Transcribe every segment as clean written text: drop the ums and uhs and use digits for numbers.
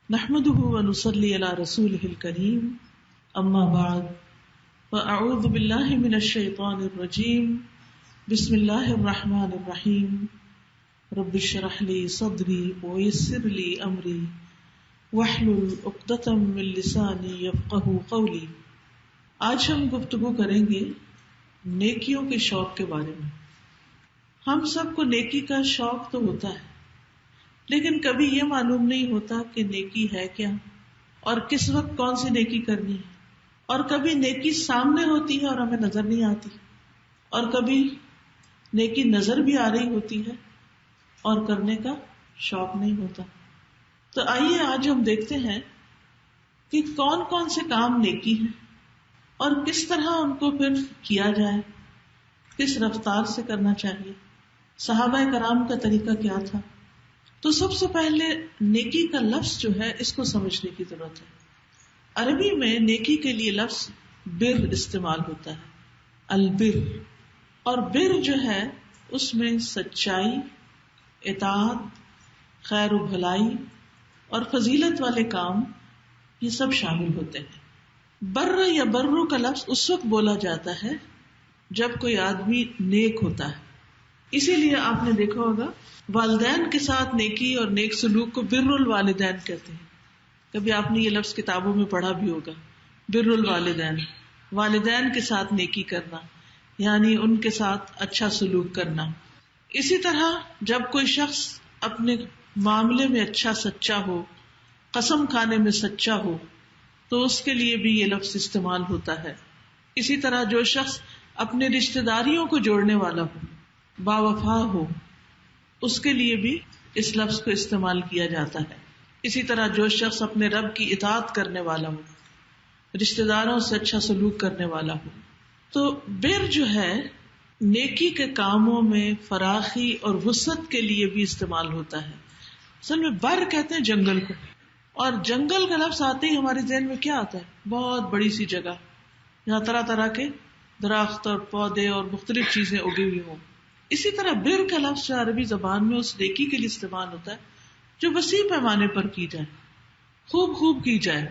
نحمده ونصلي على رسوله الكريم اما بعد فاعوذ بالله من الشيطان الرجيم بسم الله الرحمن الرحيم رب اشرح لي صدري ويسر لي امري واحلل عقدة من لساني يفقهوا قولي۔ آج ہم گفتگو کریں گے نیکیوں کے شوق کے بارے میں۔ ہم سب کو نیکی کا شوق تو ہوتا ہے، لیکن کبھی یہ معلوم نہیں ہوتا کہ نیکی ہے کیا اور کس وقت کون سی نیکی کرنی ہے، اور کبھی نیکی سامنے ہوتی ہے اور ہمیں نظر نہیں آتی، اور کبھی نیکی نظر بھی آ رہی ہوتی ہے اور کرنے کا شوق نہیں ہوتا۔ تو آئیے آج ہم دیکھتے ہیں کہ کون کون سے کام نیکی ہیں اور کس طرح ان کو پھر کیا جائے، کس رفتار سے کرنا چاہیے، صحابہ کرام کا طریقہ کیا تھا۔ تو سب سے پہلے نیکی کا لفظ جو ہے اس کو سمجھنے کی ضرورت ہے۔ عربی میں نیکی کے لیے لفظ بر استعمال ہوتا ہے، البر، اور بر جو ہے اس میں سچائی، اطاعت، خیر و بھلائی اور فضیلت والے کام یہ سب شامل ہوتے ہیں۔ بر یا برو کا لفظ اس وقت بولا جاتا ہے جب کوئی آدمی نیک ہوتا ہے۔ اسی لیے آپ نے دیکھا ہوگا والدین کے ساتھ نیکی اور نیک سلوک کو بر الوالدین کہتے ہیں۔ کبھی آپ نے یہ لفظ کتابوں میں پڑھا بھی ہوگا، بر الوالدین، والدین کے ساتھ نیکی کرنا یعنی ان کے ساتھ اچھا سلوک کرنا۔ اسی طرح جب کوئی شخص اپنے معاملے میں اچھا سچا ہو، قسم کھانے میں سچا ہو، تو اس کے لیے بھی یہ لفظ استعمال ہوتا ہے۔ اسی طرح جو شخص اپنے رشتہ داریوں کو جوڑنے والا ہو، باوفا ہو، اس کے لیے بھی اس لفظ کو استعمال کیا جاتا ہے۔ اسی طرح جو شخص اپنے رب کی اطاعت کرنے والا ہو، رشتہ داروں سے اچھا سلوک کرنے والا ہو۔ تو بر جو ہے نیکی کے کاموں میں فراخی اور وسعت کے لیے بھی استعمال ہوتا ہے۔ اصل میں بر کہتے ہیں جنگل کو، اور جنگل کا لفظ آتے ہی ہمارے ذہن میں کیا آتا ہے؟ بہت بڑی سی جگہ جہاں طرح طرح کے درخت اور پودے اور مختلف چیزیں اگی ہوئی ہوں۔ اسی طرح بر کا لفظ عربی زبان میں اس نیکی کے لیے استعمال ہوتا ہے جو وسیع پیمانے پر کی جائے، خوب کی جائے۔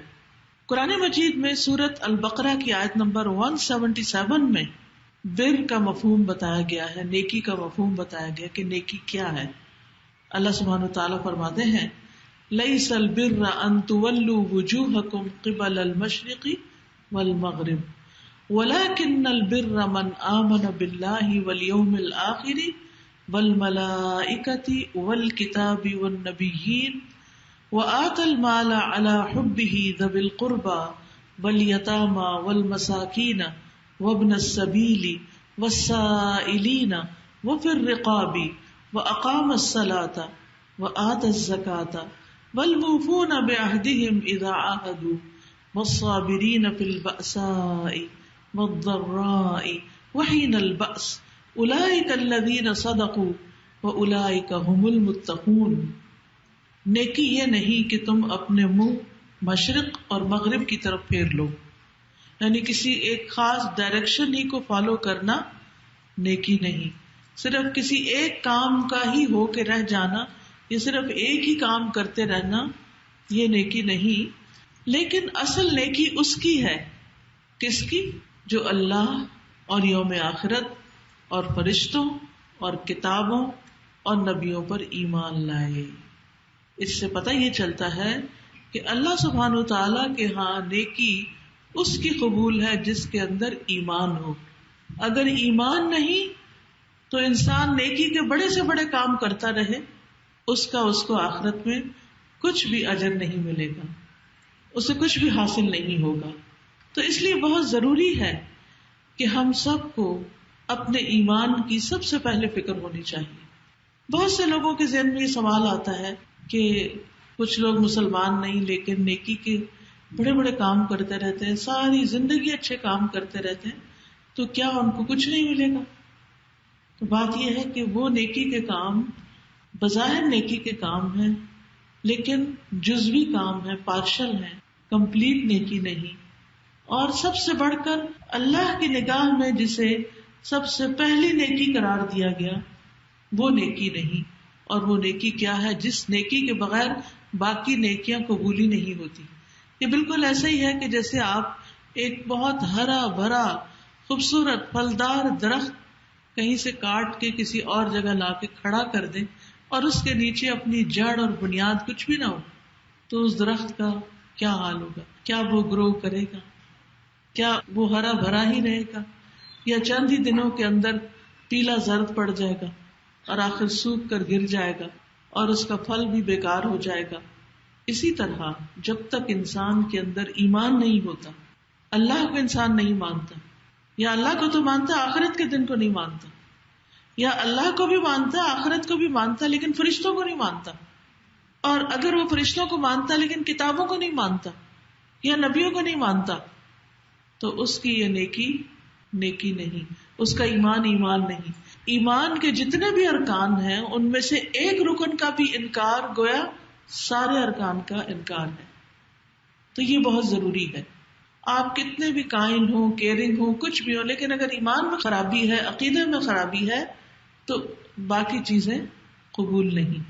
قرآن مجید میں سورۃ البقرہ کی آیت نمبر 177 میں بر کا مفہوم بتایا گیا ہے، نیکی کا مفہوم بتایا گیا کہ نیکی کیا ہے۔ اللہ سبحانہ وتعالیٰ فرماتے ہیں لیس البر ان تولوا وجوہکم قبل المشرق والمغرب وَلَكِنَّ الْبِرَّ مَنْ آمَنَ بِاللَّهِ وَالْيَوْمِ الْآخِرِ وَالْمَلَائِكَةِ وَالْكِتَابِ وَالنَّبِيِّينَ وَآتَى الْمَالَ عَلَى حُبِّهِ ذَوِي الْقُرْبَى وَالْيَتَامَى وَالْمَسَاكِينَ وَابْنَ السَّبِيلِ وَالسَّائِلِينَ وَفِي الرِّقَابِ وَأَقَامَ الصَّلَاةَ وَآتَى الزَّكَاةَ وَالْمُوفُونَ بِعَهْدِهِمْ إِذَا عَاهَدُوا وَالصَّابِرِينَ فِي الْبَأْسَاءِ وَالضَّرَّاءِ وَحِينَ الْبَأْسِ أُولَئِكَ الَّذِينَ صَدَقُوا وَأُولَئِكَ هُمُ الْمُتَّقُونَ۔ نیکی یہ نہیں کہ تم اپنے منہ مشرق اور مغرب کی طرف پھیر لو، یعنی کسی ایک خاص ڈائریکشن ہی کو فالو کرنا نیکی نہیں، صرف کسی ایک کام کا ہی ہو کے رہ جانا یا صرف ایک ہی کام کرتے رہنا یہ نیکی نہیں۔ لیکن اصل نیکی اس کی ہے، کس کی؟ جو اللہ اور یوم آخرت اور فرشتوں اور کتابوں اور نبیوں پر ایمان لائے۔ اس سے پتہ یہ چلتا ہے کہ اللہ سبحانہ وتعالیٰ کے ہاں نیکی اس کی قبول ہے جس کے اندر ایمان ہو۔ اگر ایمان نہیں تو انسان نیکی کے بڑے سے بڑے کام کرتا رہے، اس کو آخرت میں کچھ بھی اجر نہیں ملے گا، اسے کچھ بھی حاصل نہیں ہوگا۔ تو اس لیے بہت ضروری ہے کہ ہم سب کو اپنے ایمان کی سب سے پہلے فکر ہونی چاہیے۔ بہت سے لوگوں کے ذہن میں یہ سوال آتا ہے کہ کچھ لوگ مسلمان نہیں لیکن نیکی کے بڑے بڑے کام کرتے رہتے ہیں، ساری زندگی اچھے کام کرتے رہتے ہیں، تو کیا ان کو کچھ نہیں ملے گا؟ تو بات یہ ہے کہ وہ نیکی کے کام بظاہر نیکی کے کام ہیں لیکن جزوی کام ہے، پارشل ہے، کمپلیٹ نیکی نہیں۔ اور سب سے بڑھ کر اللہ کی نگاہ میں جسے سب سے پہلی نیکی قرار دیا گیا وہ نیکی نہیں۔ اور وہ نیکی کیا ہے؟ جس نیکی کے بغیر باقی نیکیاں قبول ہی نہیں ہوتی. یہ بالکل ایسا ہی ہے کہ جیسے آپ ایک بہت ہرا بھرا خوبصورت پھلدار درخت کہیں سے کاٹ کے کسی اور جگہ لا کے کھڑا کر دیں اور اس کے نیچے اپنی جڑ اور بنیاد کچھ بھی نہ ہو, تو اس درخت کا کیا حال ہوگا؟ کیا وہ گرو کرے گا؟ کیا وہ ہرا بھرا ہی رہے گا, یا چند ہی دنوں کے اندر پیلا زرد پڑ جائے گا اور آخر سوکھ کر گر جائے گا اور اس کا پھل بھی بیکار ہو جائے گا. اسی طرح جب تک انسان کے اندر ایمان نہیں ہوتا, اللہ کو انسان نہیں مانتا, یا اللہ کو تو مانتا آخرت کے دن کو نہیں مانتا, یا اللہ کو بھی مانتا آخرت کو بھی مانتا لیکن فرشتوں کو نہیں مانتا, اور اگر وہ فرشتوں کو مانتا لیکن کتابوں کو نہیں مانتا یا نبیوں کو نہیں مانتا, تو اس کی یہ نیکی نہیں, اس کا ایمان نہیں. ایمان کے جتنے بھی ارکان ہیں ان میں سے ایک رکن کا بھی انکار گویا سارے ارکان کا انکار ہے. تو یہ بہت ضروری ہے. آپ کتنے بھی کائنڈ ہو, کیئرنگ ہو, کچھ بھی ہو, لیکن اگر ایمان میں خرابی ہے, عقیدے میں خرابی ہے, تو باقی چیزیں قبول نہیں.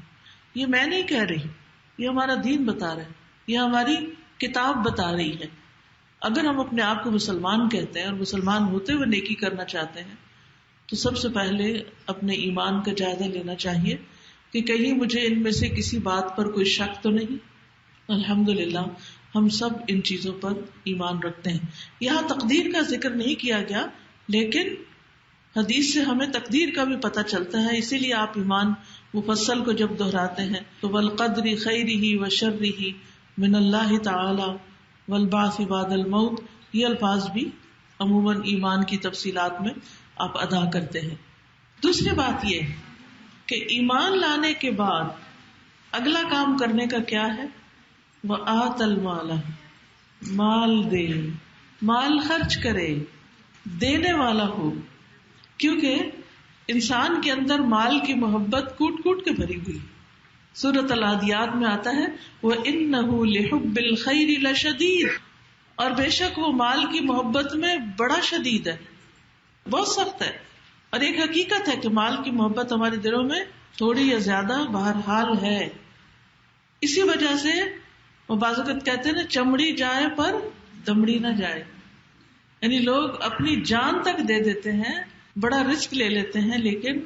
یہ میں نہیں کہہ رہی, یہ ہمارا دین بتا رہا ہے, یہ ہماری کتاب بتا رہی ہے. اگر ہم اپنے آپ کو مسلمان کہتے ہیں اور مسلمان ہوتے ہوئے نیکی کرنا چاہتے ہیں, تو سب سے پہلے اپنے ایمان کا جائزہ لینا چاہیے کہ کہیں مجھے ان میں سے کسی بات پر کوئی شک تو نہیں. الحمدللہ ہم سب ان چیزوں پر ایمان رکھتے ہیں. یہاں تقدیر کا ذکر نہیں کیا گیا, لیکن حدیث سے ہمیں تقدیر کا بھی پتہ چلتا ہے. اسی لیے آپ ایمان مفصل کو جب دہراتے ہیں تو والقدر خیرہ وشرہ من اللہ تعالی والبعث بعد الموت, یہ الفاظ بھی عموماً ایمان کی تفصیلات میں آپ ادا کرتے ہیں. دوسری بات یہ کہ ایمان لانے کے بعد اگلا کام کرنے کا کیا ہے؟ وآت المال, مال دے, مال خرچ کرے, دینے والا ہو. کیونکہ انسان کے اندر مال کی محبت کوٹ کوٹ کے بھری ہوئی. سورۃ العادیات میں آتا ہے وَإِنَّهُ لِحُبِّ الْخَيْرِ لَشَدِيدٌ, اور بے شک وہ مال کی محبت میں بڑا شدید ہے, بہت سخت ہے. اور ایک حقیقت ہے کہ مال کی محبت ہمارے دلوں میں تھوڑی یا زیادہ بہرحال ہے. اسی وجہ سے وہ بعض اوقات کہتے ہیں نا, چمڑی جائے پر دمڑی نہ جائے. یعنی لوگ اپنی جان تک دے دیتے ہیں, بڑا رسک لے لیتے ہیں, لیکن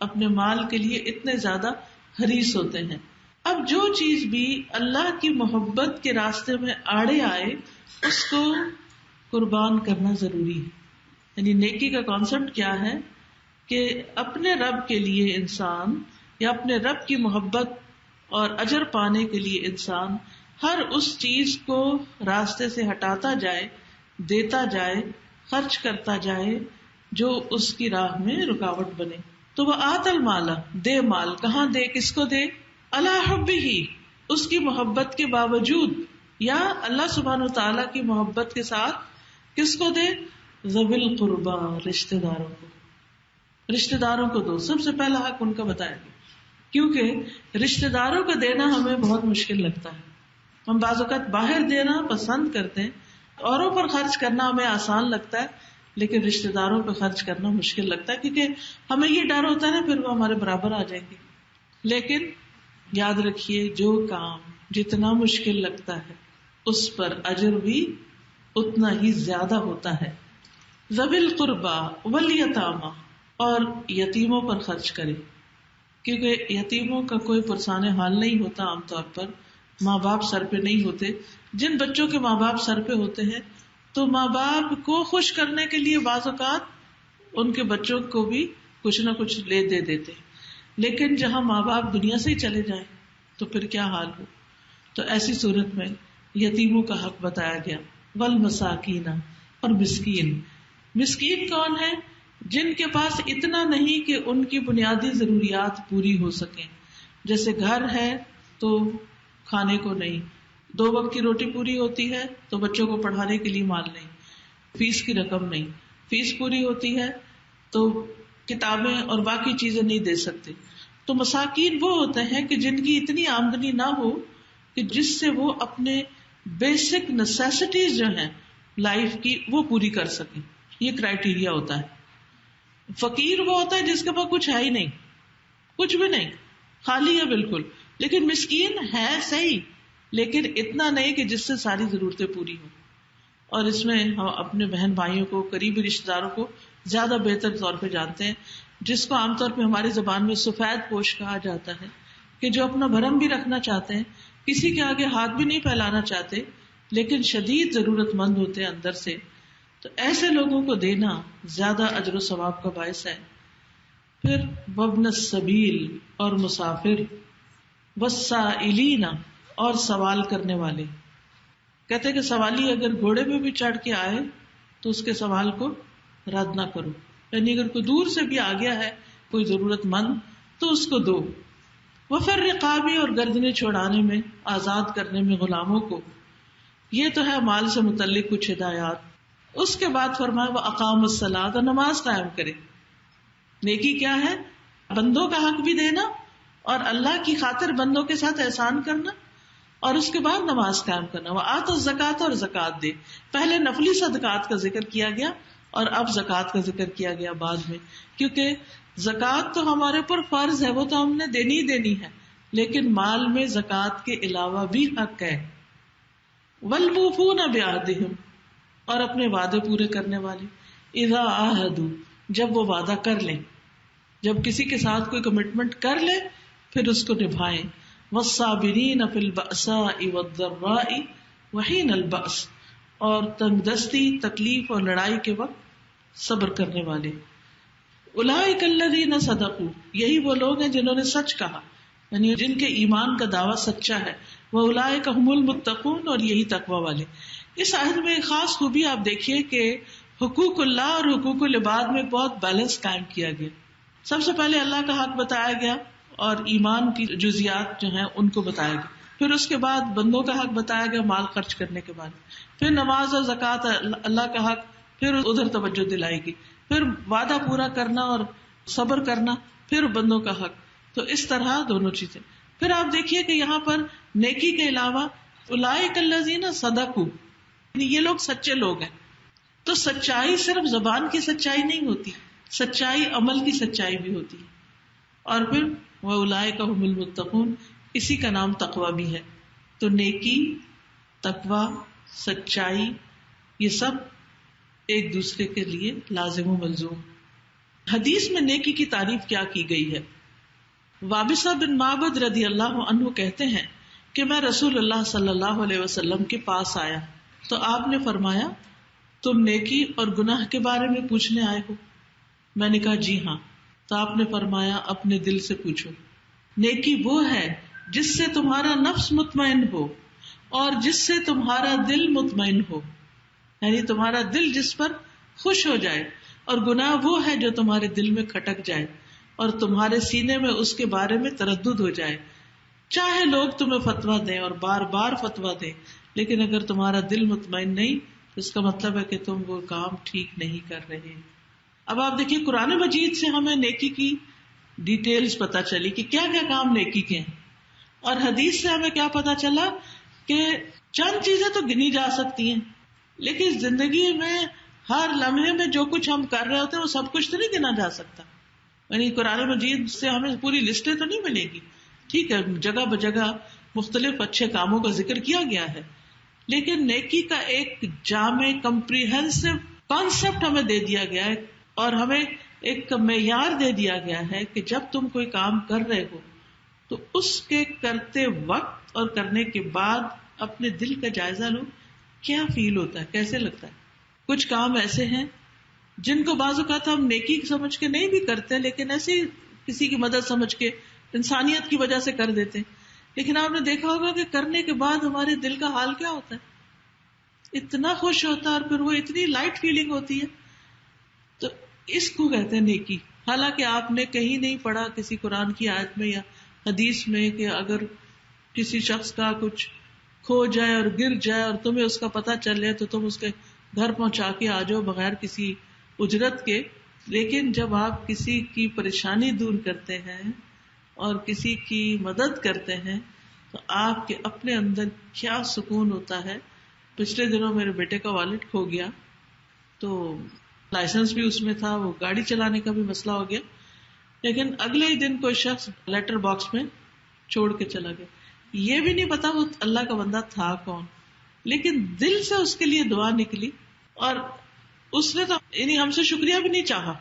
اپنے مال کے لیے اتنے زیادہ حریص ہوتے ہیں. اب جو چیز بھی اللہ کی محبت کے راستے میں آڑے آئے اس کو قربان کرنا ضروری ہے. یعنی نیکی کا کانسیپٹ کیا ہے کہ اپنے رب کے لیے انسان, یا اپنے رب کی محبت اور اجر پانے کے لیے انسان ہر اس چیز کو راستے سے ہٹاتا جائے, دیتا جائے, خرچ کرتا جائے جو اس کی راہ میں رکاوٹ بنے. تو وہ آت المال, دے مال. کہاں دے, کس کو دے؟ علی حبہ, اس کی محبت کے باوجود, یا اللہ سبحانہ وتعالی کی محبت کے ساتھ. کس کو دے؟ ذوی القربا, رشتہ داروں کو. رشتہ داروں کو دو. سب سے پہلا حق ان کا بتایا گیا, کیونکہ رشتہ داروں کو دینا ہمیں بہت مشکل لگتا ہے. ہم بعض اوقات باہر دینا پسند کرتے ہیں, اوروں پر خرچ کرنا ہمیں آسان لگتا ہے, لیکن رشتہ داروں پہ خرچ کرنا مشکل لگتا ہے, کیونکہ ہمیں یہ ڈر ہوتا ہے نا پھر وہ ہمارے برابر آ جائیں گے. لیکن یاد رکھیے, جو کام جتنا مشکل لگتا ہے اس پر اجر بھی اتنا ہی زیادہ ہوتا ہے. ذوی القربا والیتامی, اور یتیموں پر خرچ کرے, کیونکہ یتیموں کا کوئی پرسان حال نہیں ہوتا. عام طور پر ماں باپ سر پہ نہیں ہوتے. جن بچوں کے ماں باپ سر پہ ہوتے ہیں تو ماں باپ کو خوش کرنے کے لیے بعض اوقات ان کے بچوں کو بھی کچھ نہ کچھ لے دے دیتے. لیکن جہاں ماں باپ دنیا سے ہی چلے جائیں تو پھر کیا حال ہو. تو ایسی صورت میں یتیموں کا حق بتایا گیا. والمساکین, اور مسکین. مسکین کون ہے؟ جن کے پاس اتنا نہیں کہ ان کی بنیادی ضروریات پوری ہو سکیں. جیسے گھر ہے تو کھانے کو نہیں, 2 وقت کی روٹی پوری ہوتی ہے تو بچوں کو پڑھانے کے لیے مال نہیں, فیس کی رقم نہیں, فیس پوری ہوتی ہے تو کتابیں اور باقی چیزیں نہیں دے سکتے. تو مساکین وہ ہوتے ہیں کہ جن کی اتنی آمدنی نہ ہو کہ جس سے وہ اپنے بیسک نیسیسٹیز جو ہیں لائف کی وہ پوری کر سکیں. یہ کرائیٹیریا ہوتا ہے. فقیر وہ ہوتا ہے جس کے پاس کچھ ہے ہی نہیں, کچھ بھی نہیں, خالی ہے بالکل, لیکن مسکین ہے صحیح، لیکن اتنا نہیں کہ جس سے ساری ضرورتیں پوری ہوں. اور اس میں ہم اپنے بہن بھائیوں کو، قریبی رشتے داروں کو زیادہ بہتر طور پہ جانتے ہیں، جس کو عام طور پہ ہماری زبان میں سفید پوش کہا جاتا ہے، کہ جو اپنا بھرم بھی رکھنا چاہتے ہیں، کسی کے آگے ہاتھ بھی نہیں پھیلانا چاہتے، لیکن شدید ضرورت مند ہوتے ہیں اندر سے. تو ایسے لوگوں کو دینا زیادہ اجر و ثواب کا باعث ہے. پھر وابن السبیل اور مسافر، والسائلین اور سوال کرنے والے. کہتے کہ سوالی اگر گھوڑے پہ بھی چڑھ کے آئے تو اس کے سوال کو رد نہ کرو، یعنی اگر کوئی دور سے بھی آ گیا ہے کوئی ضرورت مند تو اس کو دو. وفر رقابی اور گردنیں چھوڑانے میں، آزاد کرنے میں غلاموں کو. یہ تو ہے مال سے متعلق کچھ ہدایات. اس کے بعد فرمایا وہ اقام الصلاۃ، اور نماز قائم کرے. نیکی کیا ہے؟ بندوں کا حق بھی دینا اور اللہ کی خاطر بندوں کے ساتھ احسان کرنا، اور اس کے بعد نماز قائم کرنا. وآت الزکوٰۃ، اور زکوٰۃ دے. پہلے نفلی صدقات کا ذکر کیا گیا اور اب زکوٰۃ کا ذکر کیا گیا بعد میں، کیونکہ زکوٰۃ تو ہمارے اوپر فرض ہے، وہ تو ہم نے دینی ہی دینی ہے، لیکن مال میں زکوٰۃ کے علاوہ بھی حق ہے. والموفون بعہدہم، اور اپنے وعدے پورے کرنے والے. اذا عاہدوا، جب وہ وعدہ کر لیں، جب کسی کے ساتھ کوئی کمٹمنٹ کر لے پھر اس کو نبھائیں. والصابرین فی البأساء والضراء وحین البأس، اور تنگ دستی، تکلیف اور لڑائی کے وقت صبر کرنے والے. اولئک الذین صدقوا، یہی وہ لوگ ہیں جنہوں نے سچ کہا، یعنی جن کے ایمان کا دعویٰ سچا ہے. واولئک هم المتقون، اور یہی تقوی والے. اس آیت میں ایک خاص خوبی آپ دیکھیے کہ حقوق اللہ اور حقوق العباد میں بہت بیلنس قائم کیا گیا. سب سے پہلے اللہ کا حق بتایا گیا اور ایمان کی جزیات جو ہیں ان کو بتایا گیا. پھر اس کے بعد بندوں کا حق بتایا گیا مال خرچ کرنے کے بعد. پھر نماز اور زکوٰۃ اللہ کا حق، پھر ادھر توجہ دلائی گی. پھر وعدہ پورا کرنا اور صبر کرنا، پھر بندوں کا حق. تو اس طرح دونوں چیزیں. پھر آپ دیکھیے کہ یہاں پر نیکی کے علاوہ اولئک الذین صدقوا، یہ لوگ سچے لوگ ہیں. تو سچائی صرف زبان کی سچائی نہیں ہوتی، سچائی عمل کی سچائی بھی ہوتی ہے. اور پھر وَأُولَئِكَ هُمُ الْمُتَّقُونَ، اسی کا نام تقوی بھی ہے. تو نیکی، تقوی، سچائی، یہ سب ایک دوسرے کے لیے لازم و ملزوم. حدیث میں نیکی کی تعریف کیا کی گئی ہے؟ وابصہ بن معبد رضی اللہ عنہ کہتے ہیں کہ میں رسول اللہ صلی اللہ علیہ وسلم کے پاس آیا تو آپ نے فرمایا تم نیکی اور گناہ کے بارے میں پوچھنے آئے ہو؟ میں نے کہا جی ہاں. تو آپ نے فرمایا اپنے دل سے پوچھو. نیکی وہ ہے جس سے تمہارا نفس مطمئن ہو اور جس سے تمہارا دل مطمئن ہو، یعنی تمہارا دل جس پر خوش ہو جائے. اور گناہ وہ ہے جو تمہارے دل میں کھٹک جائے اور تمہارے سینے میں اس کے بارے میں تردد ہو جائے. چاہے لوگ تمہیں فتویٰ دیں اور بار بار فتویٰ دیں، لیکن اگر تمہارا دل مطمئن نہیں تو اس کا مطلب ہے کہ تم وہ کام ٹھیک نہیں کر رہے. اب آپ دیکھیے قرآن مجید سے ہمیں نیکی کی ڈیٹیلز پتا چلی کہ کیا کیا کام نیکی کے ہیں، اور حدیث سے ہمیں کیا پتا چلا کہ چند چیزیں تو گنی جا سکتی ہیں، لیکن زندگی میں ہر لمحے میں جو کچھ ہم کر رہے ہوتے ہیں وہ سب کچھ تو نہیں گنا جا سکتا. یعنی قرآن مجید سے ہمیں پوری لسٹیں تو نہیں ملے گی. ٹھیک ہے، جگہ بجگہ مختلف اچھے کاموں کا ذکر کیا گیا ہے، لیکن نیکی کا ایک جامع کمپریہنسو کانسیپٹ ہمیں دے دیا گیا ہے اور ہمیں ایک معیار دے دیا گیا ہے کہ جب تم کوئی کام کر رہے ہو تو اس کے کرتے وقت اور کرنے کے بعد اپنے دل کا جائزہ لو. کیا فیل ہوتا ہے، کیسے لگتا ہے؟ کچھ کام ایسے ہیں جن کو بعض اوقات ہم نیکی سمجھ کے نہیں بھی کرتے، لیکن ایسے کسی کی مدد سمجھ کے انسانیت کی وجہ سے کر دیتے، لیکن آپ نے دیکھا ہوگا کہ کرنے کے بعد ہمارے دل کا حال کیا ہوتا ہے، اتنا خوش ہوتا ہے اور پھر وہ اتنی لائٹ فیلنگ ہوتی ہے. تو اس کو کہتے ہیں نیکی. حالانکہ آپ نے کہیں نہیں پڑھا کسی قرآن کی آیت میں یا حدیث میں کہ اگر کسی شخص کا کچھ کھو جائے اور گر جائے اور تمہیں اس کا پتہ چل جائے تو تم اس کے گھر پہنچا کے آ جاؤ بغیر کسی اجرت کے. لیکن جب آپ کسی کی پریشانی دور کرتے ہیں اور کسی کی مدد کرتے ہیں تو آپ کے اپنے اندر کیا سکون ہوتا ہے. پچھلے دنوں میرے بیٹے کا والد کھو گیا تو لائسنس بھی اس میں تھا، وہ گاڑی چلانے کا بھی مسئلہ ہو گیا، لیکن اگلے ہی دن کوئی شخص لیٹر باکس میں چھوڑ کے چلا گیا. یہ بھی نہیں پتا وہ اللہ کا بندہ تھا کون، لیکن دل سے اس کے لیے دعا نکلی، اور اس نے تو یعنی ہم سے شکریہ بھی نہیں چاہا،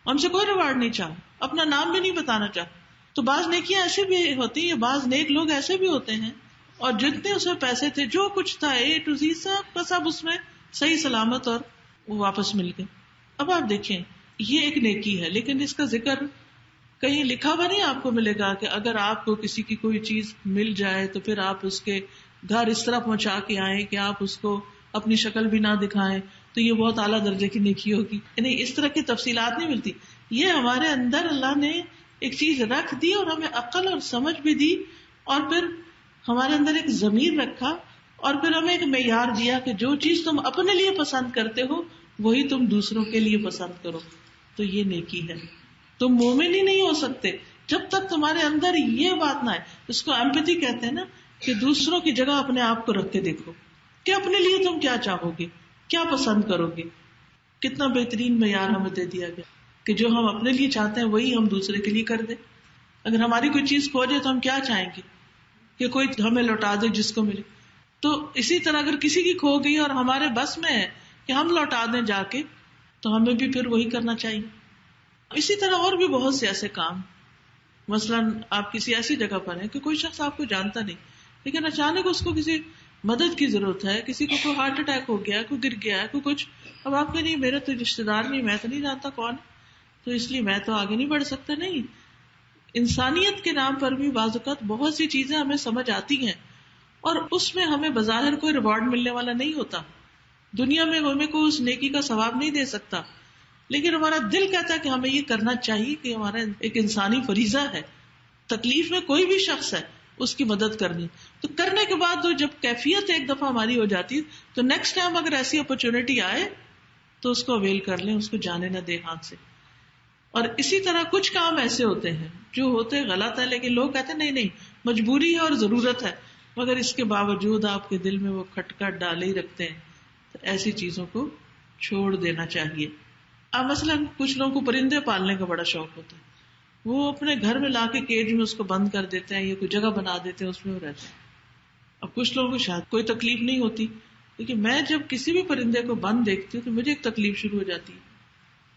ہم سے کوئی ریوارڈ نہیں چاہا، اپنا نام بھی نہیں بتانا چاہا. تو بعض نیکیاں ایسے بھی ہوتی ہیں، بعض نیک لوگ ایسے بھی ہوتے ہیں، اور جتنے اس میں پیسے تھے، جو کچھ تھا A to Z سب کا سب اس میں صحیح سلامت اور وہ واپس مل گئے. اب آپ دیکھیں یہ ایک نیکی ہے، لیکن اس کا ذکر کہیں لکھا ہوا نہیں آپ کو ملے گا کہ اگر آپ کو کسی کی کوئی چیز مل جائے تو پھر آپ اس کے گھر اس طرح پہنچا کے آئیں کہ آپ اس کو اپنی شکل بھی نہ دکھائیں تو یہ بہت اعلیٰ درجے کی نیکی ہوگی. یعنی اس طرح کی تفصیلات نہیں ملتی. یہ ہمارے اندر اللہ نے ایک چیز رکھ دی اور ہمیں عقل اور سمجھ بھی دی، اور پھر ہمارے اندر ایک ضمیر رکھا، اور پھر ہمیں ایک معیار دیا کہ جو چیز تم اپنے لیے پسند کرتے ہو وہی تم دوسروں کے لیے پسند کرو. تو یہ نیکی ہے. تم مومن ہی نہیں ہو سکتے جب تک تمہارے اندر یہ بات نہ آئے. اس کو ایمپتھی کہتے ہیں نا، کہ دوسروں کی جگہ اپنے آپ کو رکھ کے دیکھو کہ اپنے لیے تم کیا چاہو گے، کیا پسند کرو گے. کتنا بہترین معیار ہمیں دے دیا گیا کہ جو ہم اپنے لیے چاہتے ہیں وہی ہم دوسرے کے لیے کر دیں. اگر ہماری کوئی چیز کھو جائے تو ہم کیا چاہیں گے کہ کوئی ہمیں لوٹا دے جس کو ملے. تو اسی طرح اگر کسی کی کھو گئی اور ہمارے بس میں ہے کہ ہم لوٹا دیں جا کے، تو ہمیں بھی پھر وہی کرنا چاہیے. اسی طرح اور بھی بہت سے ایسے کام، مثلاً آپ کسی ایسی جگہ پر ہیں کہ کوئی شخص آپ کو جانتا نہیں، لیکن اچانک اس کو کسی مدد کی ضرورت ہے، کسی کو کوئی ہارٹ اٹیک ہو گیا، کوئی گر گیا ہے، کوئی کچھ. اب آپ کہ نہیں میرے تو رشتے دار نہیں، میں تو نہیں جانتا کون، تو اس لیے میں تو آگے نہیں بڑھ سکتا. نہیں، انسانیت کے نام پر بھی بعض اوقات بہت سی چیزیں ہمیں سمجھ آتی ہیں، اور اس میں ہمیں بظاہر کوئی ریوارڈ ملنے والا نہیں ہوتا. دنیا میں ہمیں کوئی اس نیکی کا ثواب نہیں دے سکتا، لیکن ہمارا دل کہتا ہے کہ ہمیں یہ کرنا چاہیے، کہ ہمارا ایک انسانی فریضہ ہے. تکلیف میں کوئی بھی شخص ہے اس کی مدد کرنی. تو کرنے کے بعد جب کیفیت ایک دفعہ ہماری ہو جاتی تو نیکسٹ ٹائم اگر ایسی اپرچونٹی آئے تو اس کو اویل کر لیں، اس کو جانے نہ دیں ہاتھ سے. اور اسی طرح کچھ کام ایسے ہوتے ہیں جو ہوتے غلط ہے، لیکن لوگ کہتے ہیں نہیں نہیں مجبوری ہے اور ضرورت ہے، مگر اس کے باوجود آپ کے دل میں وہ کھٹکھٹ ڈالے ہی رکھتے ہیں. تو ایسی چیزوں کو چھوڑ دینا چاہیے. اب مثلاً کچھ لوگوں کو پرندے پالنے کا بڑا شوق ہوتا ہے، وہ اپنے گھر میں لا کے کیج میں اس کو بند کر دیتے ہیں یا کوئی جگہ بنا دیتے ہیں، اس میں وہ رہتے ہیں. اب کچھ لوگوں کو شاید کوئی تکلیف نہیں ہوتی، لیکن میں جب کسی بھی پرندے کو بند دیکھتی ہوں تو مجھے ایک تکلیف شروع ہو جاتی ہے.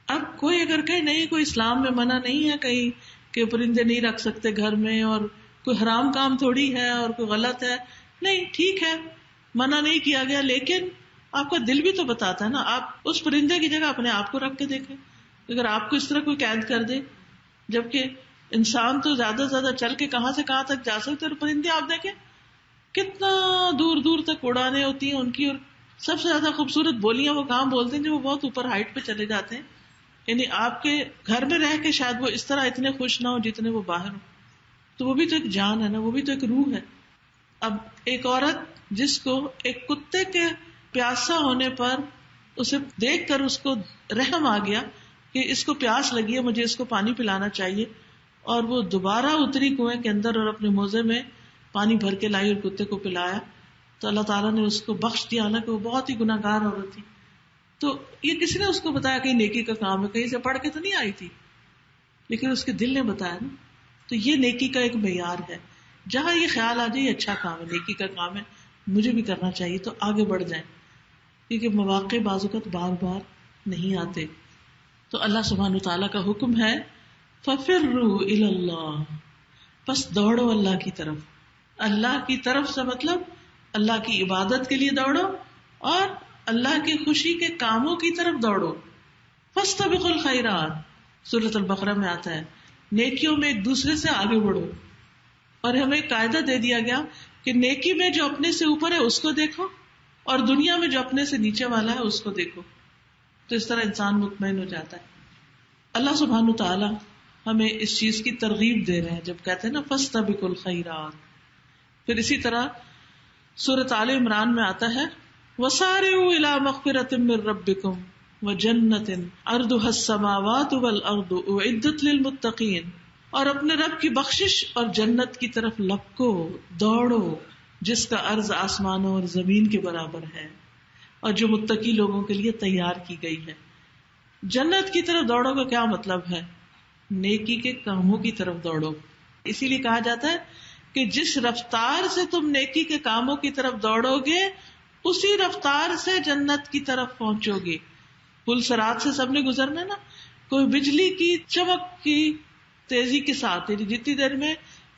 اب کوئی اگر کہیں نہیں کوئی اسلام میں منع نہیں ہے کہیں کہ پرندے نہیں رکھ سکتے گھر میں، اور کوئی حرام کام تھوڑی ہے اور کوئی غلط ہے، نہیں ٹھیک ہے منع نہیں کیا گیا، لیکن آپ کا دل بھی تو بتاتا ہے نا. آپ اس پرندے کی جگہ اپنے آپ کو رکھ کے دیکھیں. اگر آپ کو اس طرح کوئی قید کر دے، جبکہ انسان تو زیادہ سے زیادہ چل کے کہاں سے کہاں تک جا سکتے، اور پرندے آپ دیکھیں کتنا دور دور تک اڑانے ہوتی ہیں ان کی، اور سب سے زیادہ خوبصورت بولیاں وہ کہاں بولتے ہیں جو وہ بہت اوپر ہائٹ پہ چلے جاتے ہیں. یعنی آپ کے گھر میں رہ کے شاید وہ اس طرح اتنے خوش نہ ہو جتنے وہ باہر ہو. تو وہ بھی تو ایک جان ہے نا، وہ بھی تو ایک روح ہے. اب ایک عورت جس کو ایک کتے کے پیاسا ہونے پر اسے دیکھ کر اس کو رحم آ گیا کہ اس کو پیاس لگی ہے، مجھے اس کو پانی پلانا چاہیے، اور وہ دوبارہ اتری کنویں کے اندر اور اپنے موزے میں پانی بھر کے لائی اور کتے کو پلایا، تو اللہ تعالیٰ نے اس کو بخش دیا، حالانکہ وہ بہت ہی گناہ گار عورت تھی. تو یہ کسی نے اس کو بتایا کہ نیکی کا کام ہے، کہیں سے پڑھ کے تو نہیں آئی تھی، لیکن اس کے دل نے بتایا نا. تو یہ نیکی کا ایک معیار ہے. جہاں یہ خیال آ جائے یہ اچھا کام ہے، نیکی کا کام ہے، مجھے بھی کرنا چاہیے، تو آگے بڑھ جائیں، کیونکہ مواقع بعض اوقات بار بار نہیں آتے. تو اللہ سبحانہ وتعالیٰ کا حکم ہے فَفِرُّوا إِلَى اللَّهِ، پس دوڑو اللہ کی طرف. اللہ کی طرف سے مطلب اللہ کی عبادت کے لیے دوڑو اور اللہ کی خوشی کے کاموں کی طرف دوڑو. فَاسْتَبِقُوا الْخَيْرَاتِ، سورۃ البقرہ میں آتا ہے نیکیوں میں ایک دوسرے سے آگے بڑھو. اور ہمیں ایک قاعدہ دے دیا گیا کہ نیکی میں جو اپنے سے اوپر ہے اس کو دیکھو، اور دنیا میں جو اپنے سے نیچے والا ہے اس کو دیکھو. تو اس طرح انسان مطمئن ہو جاتا ہے. اللہ سبحانہ تعالیٰ ہمیں اس چیز کی ترغیب دے رہے ہیں جب کہتے ہیں نا فَاسْتَبِقُوا الْخَيْرَاتِ. پھر اسی طرح سورۃ آل عمران میں آتا ہے وَسَارِعُوا إِلَىٰ مَغْفِرَةٍ مِّن رَّبِّكُمْ وَجَنَّةٍ عَرْضُهَا السَّمَاوَاتُ وَالْأَرْضُ أُعِدَّتْ لِلْمُتَّقِينَ، اور اپنے رب کی بخشش اور جنت کی طرف لپکو، دوڑو، جس کا عرض آسمانوں اور زمین کے برابر ہے، اور جو متقی لوگوں کے لیے تیار کی گئی ہے. جنت کی طرف دوڑو کا کیا مطلب ہے؟ نیکی کے کاموں کی طرف دوڑو. اسی لیے کہا جاتا ہے کہ جس رفتار سے تم نیکی کے کاموں کی طرف دوڑو گے اسی رفتار سے جنت کی طرف پہنچو گے. پل صراط سے سب نے گزرنا نا. کوئی بجلی کی چمک کی تیزی کے ساتھ جتنی دیر میں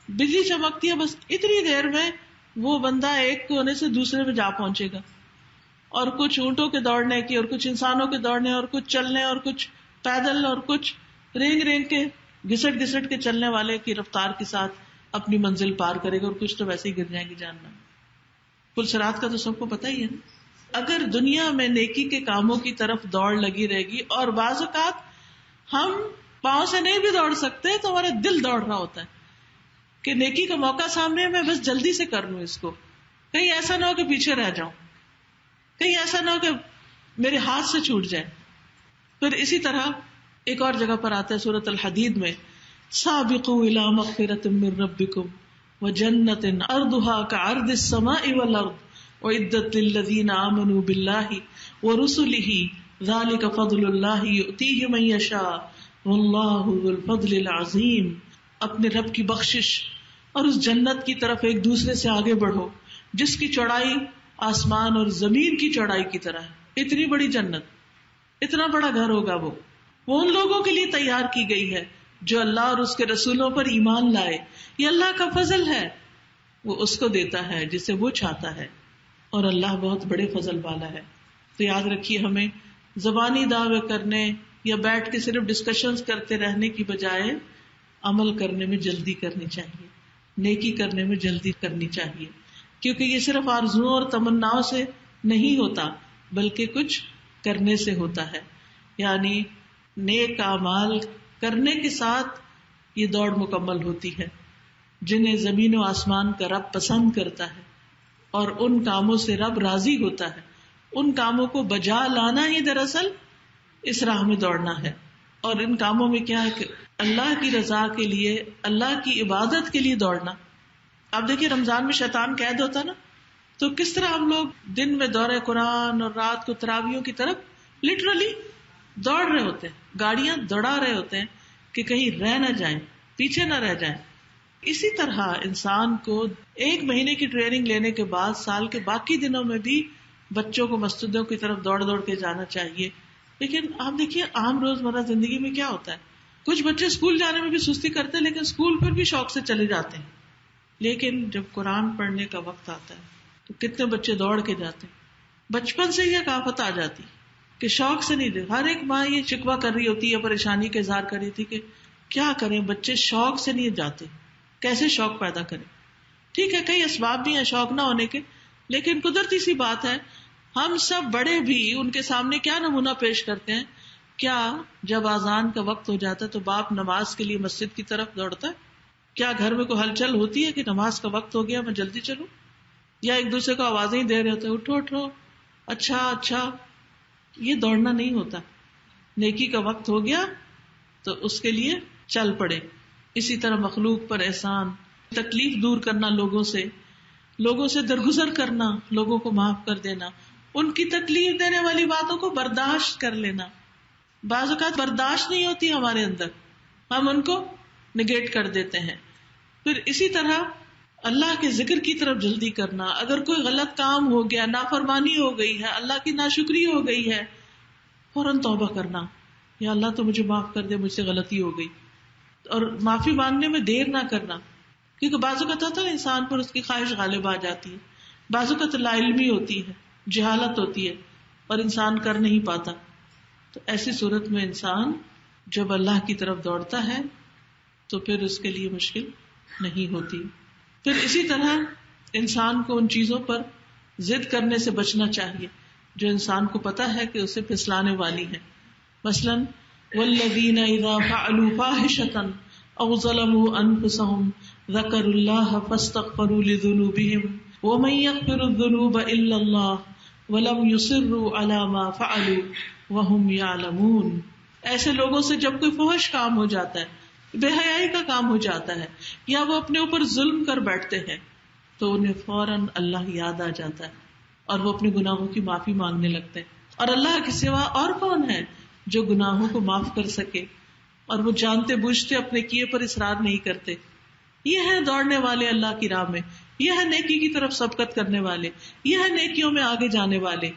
بجلی چمکتی ہے بس اتنی دیر میں وہ بندہ ایک کونے سے دوسرے میں جا پہنچے گا. اور کچھ اونٹوں کے دوڑنے کی اور کچھ انسانوں کے دوڑنے اور کچھ چلنے اور کچھ پیدل اور کچھ رینگ رینگ کے گھسٹ گھسٹ کے چلنے والے کی رفتار کے ساتھ اپنی منزل پار کرے گا اور کچھ تو ویسے ہی گر جائیں گے جاننا. پل صراط کا تو سب کو پتہ ہی ہے نا. اگر دنیا میں نیکی کے کاموں کی طرف دوڑ لگی رہے گی اور بعض اوقات ہم پاؤں سے نہیں بھی دوڑ سکتے تو ہمارا دل دوڑ رہا ہوتا ہے کہ نیکی کا موقع سامنے ہے میں بس جلدی سے کر لوں اس کو, کہیں ایسا نہ ہو کہ پیچھے رہ جاؤں, کہیں ایسا نہ ہو کہ میرے ہاتھ سے چھوٹ جائے. پھر اسی طرح ایک اور جگہ پر آتا ہے سورۃ الحدید میں سابقوا الی مغفرۃ من ربکم وجنۃ عرضها كعرض السماء والارض اعدت للذین آمنوا باللہ ورسلہ ذلک فضل اللہ یؤتیہ من یشاء واللہ ذو الفضل العظیم. اپنے رب کی بخشش اور اس جنت کی طرف ایک دوسرے سے آگے بڑھو جس کی چوڑائی آسمان اور زمین کی چوڑائی کی طرح ہے. اتنی بڑی جنت, اتنا بڑا گھر ہوگا وہ ان لوگوں کے لیے تیار کی گئی ہے جو اللہ اور اس کے رسولوں پر ایمان لائے. یہ اللہ کا فضل ہے, وہ اس کو دیتا ہے جسے وہ چاہتا ہے اور اللہ بہت بڑے فضل والا ہے. تو یاد رکھیے ہمیں زبانی دعوے کرنے یا بیٹھ کے صرف ڈسکشنز کرتے رہنے کی بجائے عمل کرنے میں جلدی کرنی چاہیے, نیکی کرنے میں جلدی کرنی چاہیے, کیونکہ یہ صرف آرزوؤں اور تمناؤں سے نہیں ہوتا بلکہ کچھ کرنے سے ہوتا ہے. یعنی نیک اعمال کرنے کے ساتھ یہ دوڑ مکمل ہوتی ہے. جنہیں زمین و آسمان کا رب پسند کرتا ہے اور ان کاموں سے رب راضی ہوتا ہے, ان کاموں کو بجا لانا ہی دراصل اس راہ میں دوڑنا ہے. اور ان کاموں میں کیا ہے کہ اللہ کی رضا کے لیے, اللہ کی عبادت کے لیے دوڑنا. آپ دیکھیے رمضان میں شیطان قید ہوتا نا, تو کس طرح ہم لوگ دن میں دورہ قرآن اور رات کو تراویحوں کی طرف لٹرلی دوڑ رہے ہوتے ہیں, گاڑیاں دوڑا رہے ہوتے ہیں کہ کہیں رہ نہ جائیں, پیچھے نہ رہ جائیں. اسی طرح انسان کو ایک مہینے کی ٹریننگ لینے کے بعد سال کے باقی دنوں میں بھی بچوں کو مسجدوں کی طرف دوڑ دوڑ کے جانا چاہیے. لیکن آپ دیکھیے عام روزمرہ زندگی میں کیا ہوتا ہے, کچھ بچے اسکول جانے میں بھی سستی کرتے ہیں لیکن اسکول پر بھی شوق سے چلے جاتے ہیں. لیکن جب قرآن پڑھنے کا وقت آتا ہے تو کتنے بچے دوڑ کے جاتے ہیں. بچپن سے یہ کہاوت آ جاتی کہ شوق سے نہیں دے. ہر ایک ماں یہ شکوہ کر رہی ہوتی ہے, پریشانی کا اظہار کر رہی تھی کہ کیا کریں, بچے شوق سے نہیں جاتے, کیسے شوق پیدا کریں. ٹھیک ہے کئی اسباب بھی ہیں شوق نہ ہونے کے, لیکن قدرتی سی بات ہے ہم سب بڑے بھی ان کے سامنے کیا نمونہ پیش کرتے ہیں. کیا جب اذان کا وقت ہو جاتا ہے تو باپ نماز کے لیے مسجد کی طرف دوڑتا ہے؟ کیا گھر میں کوئی ہلچل ہوتی ہے کہ نماز کا وقت ہو گیا میں جلدی چلوں؟ یا ایک دوسرے کو آوازیں ہی دے رہے ہوتے ہیں اٹھو اٹھو, اچھا اچھا. یہ دوڑنا نہیں ہوتا. نیکی کا وقت ہو گیا تو اس کے لیے چل پڑے. اسی طرح مخلوق پر احسان, تکلیف دور کرنا, لوگوں سے درگزر کرنا, لوگوں کو معاف کر دینا, ان کی تکلیف دینے والی باتوں کو برداشت کر لینا. بعض اوقات برداشت نہیں ہوتی ہمارے اندر, ہم ان کو نگیٹ کر دیتے ہیں. پھر اسی طرح اللہ کے ذکر کی طرف جلدی کرنا. اگر کوئی غلط کام ہو گیا, نافرمانی ہو گئی ہے, اللہ کی ناشکری ہو گئی ہے, فوراً توبہ کرنا, یا اللہ تو مجھے معاف کر دے, مجھ سے غلطی ہو گئی. اور معافی مانگنے میں دیر نہ کرنا, کیونکہ بعض اوقات ہوتا ہے انسان پر اس کی خواہش غالب آ جاتی ہے, بعض اوقات لا علمی ہوتی ہے, جہالت ہوتی ہے اور انسان کر نہیں پاتا. تو ایسی صورت میں انسان جب اللہ کی طرف دوڑتا ہے تو پھر اس کے لیے مشکل نہیں ہوتی. پھر اسی طرح انسان کو ان چیزوں پر ضد کرنے سے بچنا چاہیے جو انسان کو پتا ہے کہ اسے پھسلانے والی ہے. مثلاً والذین اذا فعلوا فاحشة او ظلموا انفسهم ذکروا اللہ فاستغفروا لذنوبهم ومن يغفر الذنوب الا اللہ ولم يصروا على ما فعلوا وهم يعلمون. ایسے لوگوں سے جب کوئی فحش کام ہو جاتا ہے, بے حیائی کا کام ہو جاتا ہے, یا وہ اپنے اوپر ظلم کر بیٹھتے ہیں, تو انہیں فوراً اللہ یاد آ جاتا ہے اور وہ اپنے گناہوں کی معافی مانگنے لگتے ہیں. اور اللہ کے سوا اور کون ہے جو گناہوں کو معاف کر سکے, اور وہ جانتے بوجھتے اپنے کیے پر اصرار نہیں کرتے. یہ ہے دوڑنے والے اللہ کی راہ میں، یہ ہے نیکی کی طرف سبقت کرنے والے، یہ ہے نیکیوں میں آگے جانے والے.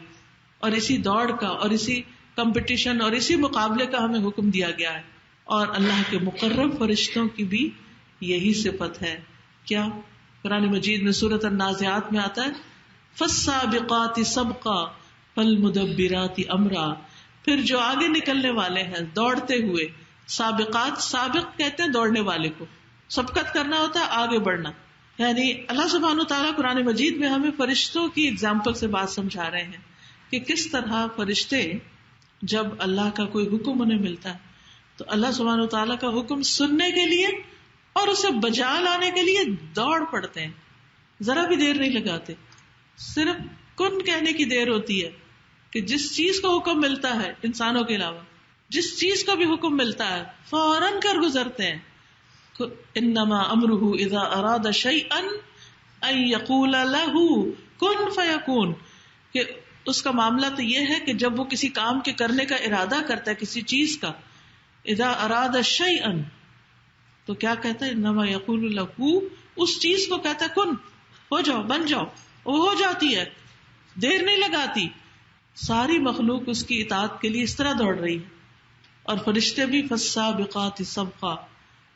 اور اسی دوڑ کا اور اسی کمپٹیشن اور اسی مقابلے کا ہمیں حکم دیا گیا ہے. اور اللہ کے مقرب فرشتوں کی بھی یہی صفت ہے. کیا؟ قرآن مجید میں سورۃ النازعات میں آتا ہے فالسابقات سبقا فالمدبرات امرا. پھر جو آگے نکلنے والے ہیں دوڑتے ہوئے، سابقات، سابق کہتے ہیں دوڑنے والے کو، سبقت کرنا ہوتا ہے آگے بڑھنا. یعنی اللہ سبحانہ وتعالیٰ قرآن مجید میں ہمیں فرشتوں کی اگزامپل سے بات سمجھا رہے ہیں کہ کس طرح فرشتے جب اللہ کا کوئی حکم انہیں ملتا ہے تو اللہ سبحانہ وتعالیٰ کا حکم سننے کے لیے اور اسے بجا لانے کے لیے دوڑ پڑتے ہیں، ذرا بھی دیر نہیں لگاتے. صرف کن کہنے کی دیر ہوتی ہے کہ جس چیز کو حکم ملتا ہے، انسانوں کے علاوہ جس چیز کو بھی حکم ملتا ہے فوراً کر گزرتے ہیں. انما امرہ اذا اراد شیئا ان یقول لہ کن فیکون، کہ اس کا معاملہ تو یہ ہے کہ جب وہ کسی کام کے کرنے کا ارادہ کرتا ہے، کسی چیز کا، اذا اراد شیئا تو کیا کہتا ہے، انما یقول لہ، اس چیز کو کہتا ہے کن، ہو جاؤ، بن جاؤ، وہ ہو جاتی ہے، دیر نہیں لگاتی. ساری مخلوق اس کی اطاعت کے لیے اس طرح دوڑ رہی ہے. اور فرشتے بھی فالسابقات سبقا.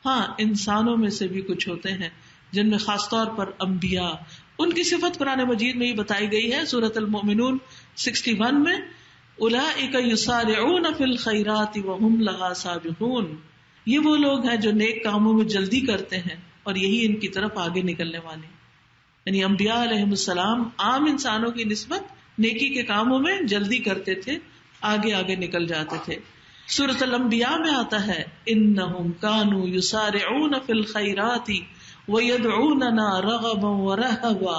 ہاں، انسانوں میں سے بھی کچھ ہوتے ہیں جن میں خاص طور پر انبیاء، ان کی صفت قرآن مجید میں ہی بتائی گئی ہے سورۃ المؤمنون 61 میں، اولئک یسارعون فی الخیرات وہم لہا سابقون. یہ وہ لوگ ہیں جو نیک کاموں میں جلدی کرتے ہیں اور یہی ان کی طرف آگے نکلنے والے ہیں. یعنی انبیاء علیہ السلام عام انسانوں کی نسبت نیکی کے کاموں میں جلدی کرتے تھے، آگے آگے نکل جاتے تھے. سورۃ الانبیاء میں آتا ہے انہم کانوا یسارعون فی الخیرات ویدعوننا رغبا ورہبا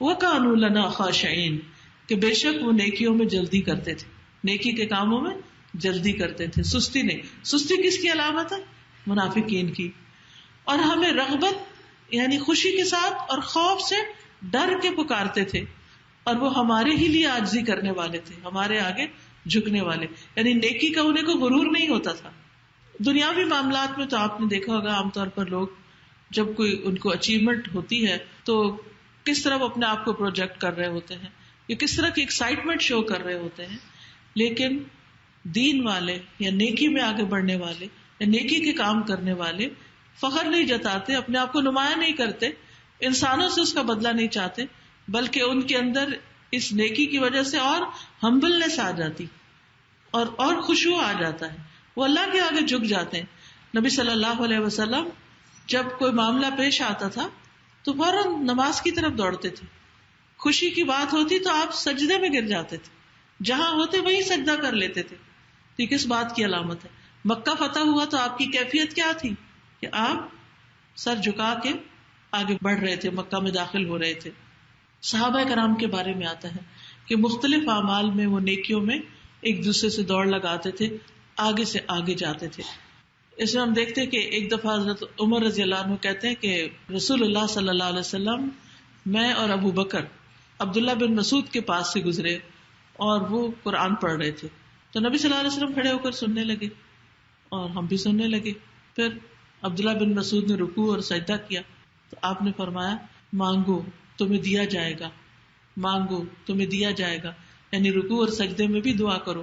وکانوا لنا خاشعین، کہ بے شک وہ نیکیوں میں جلدی کرتے تھے، نیکی کے کاموں میں جلدی کرتے تھے، سستی نہیں. سستی کس کی علامت ہے؟ منافقین کی. اور ہمیں رغبت یعنی خوشی کے ساتھ اور خوف سے ڈر کے پکارتے تھے، اور وہ ہمارے ہی لیے عاجزی کرنے والے تھے، ہمارے آگے جھکنے والے. یعنی نیکی کا انہیں کوئی غرور نہیں ہوتا تھا. دنیاوی معاملات میں تو آپ نے دیکھا ہوگا عام طور پر لوگ جب کوئی ان کو اچیومنٹ ہوتی ہے تو کس طرح وہ اپنے آپ کو پروجیکٹ کر رہے ہوتے ہیں یا کس طرح کی ایکسائٹمنٹ شو کر رہے ہوتے ہیں. لیکن دین والے یا نیکی میں آگے بڑھنے والے یا نیکی کے کام کرنے والے فخر نہیں جتاتے، اپنے آپ کو نمایاں نہیں کرتے، انسانوں سے اس کا بدلہ نہیں چاہتے، بلکہ ان کے اندر اس نیکی کی وجہ سے اور ہمبلنس آ جاتی اور خشوع آ جاتا ہے. وہ اللہ کے آگے جھک جاتے ہیں. نبی صلی اللہ علیہ وسلم جب کوئی معاملہ پیش آتا تھا تو فوراً نماز کی طرف دوڑتے تھے. خوشی کی بات ہوتی تو آپ سجدے میں گر جاتے تھے، جہاں ہوتے وہیں سجدہ کر لیتے تھے. تو کس بات کی علامت ہے؟ مکہ فتح ہوا تو آپ کی کیفیت کیا تھی کہ آپ سر جھکا کے آگے بڑھ رہے تھے، مکہ میں داخل ہو رہے تھے. صحابہ کرام کے بارے میں آتا ہے کہ مختلف اعمال میں وہ نیکیوں میں ایک دوسرے سے دوڑ لگاتے تھے، آگے سے آگے جاتے تھے. اس میں ہم دیکھتے ہیں کہ ایک دفعہ حضرت عمر رضی اللہ عنہ کہتے ہیں کہ رسول اللہ صلی اللہ علیہ وسلم، میں اور ابو بکر عبداللہ بن مسعود کے پاس سے گزرے اور وہ قرآن پڑھ رہے تھے. تو نبی صلی اللہ علیہ وسلم کھڑے ہو کر سننے لگے اور ہم بھی سننے لگے. پھر عبداللہ بن مسعود نے رکوع اور سجدہ کیا تو آپ نے فرمایا مانگو تمہیں دیا جائے گا، مانگو تمہیں دیا جائے گا، یعنی رکوع اور سجدے میں بھی دعا کرو.